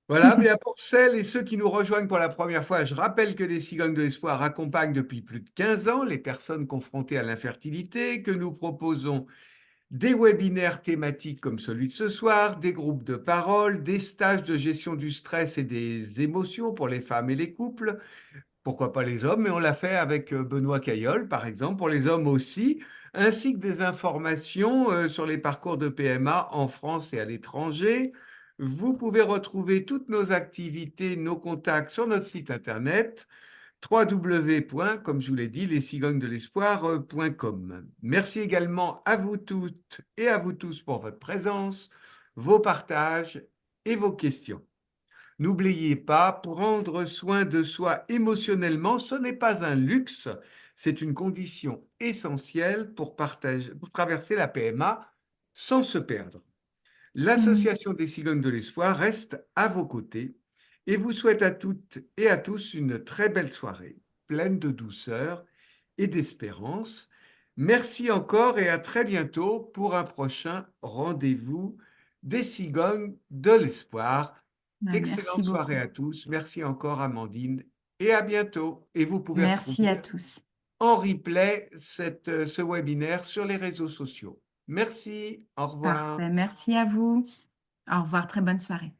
Voilà, bien pour celles et ceux qui nous rejoignent pour la première fois, je rappelle que les Cigognes de l'Espoir accompagnent depuis plus de 15 ans les personnes confrontées à l'infertilité, que nous proposons des webinaires thématiques comme celui de ce soir, des groupes de parole, des stages de gestion du stress et des émotions pour les femmes et les couples, pourquoi pas les hommes, mais on l'a fait avec Benoît Caillol, par exemple, pour les hommes aussi, ainsi que des informations sur les parcours de PMA en France et à l'étranger. Vous pouvez retrouver toutes nos activités, nos contacts sur notre site internet www. Comme je vous l'ai dit, lescigognesdelespoir.com. Merci également à vous toutes et à vous tous pour votre présence, vos partages et vos questions. N'oubliez pas, prendre soin de soi émotionnellement, ce n'est pas un luxe, c'est une condition essentielle pour traverser la PMA sans se perdre. Mm. L'Association des Cigognes de l'Espoir reste à vos côtés et vous souhaite à toutes et à tous une très belle soirée, pleine de douceur et d'espérance. Merci encore et à très bientôt pour un prochain rendez-vous des Cigognes de l'Espoir. Ouais, merci Excellente soirée beaucoup. à tous. Merci encore, Amandine, et à bientôt. Et vous pouvez Merci à retrouver tous. en replay ce webinaire sur les réseaux sociaux. Merci, au revoir. Parfait. Merci à vous. Au revoir. Très bonne soirée.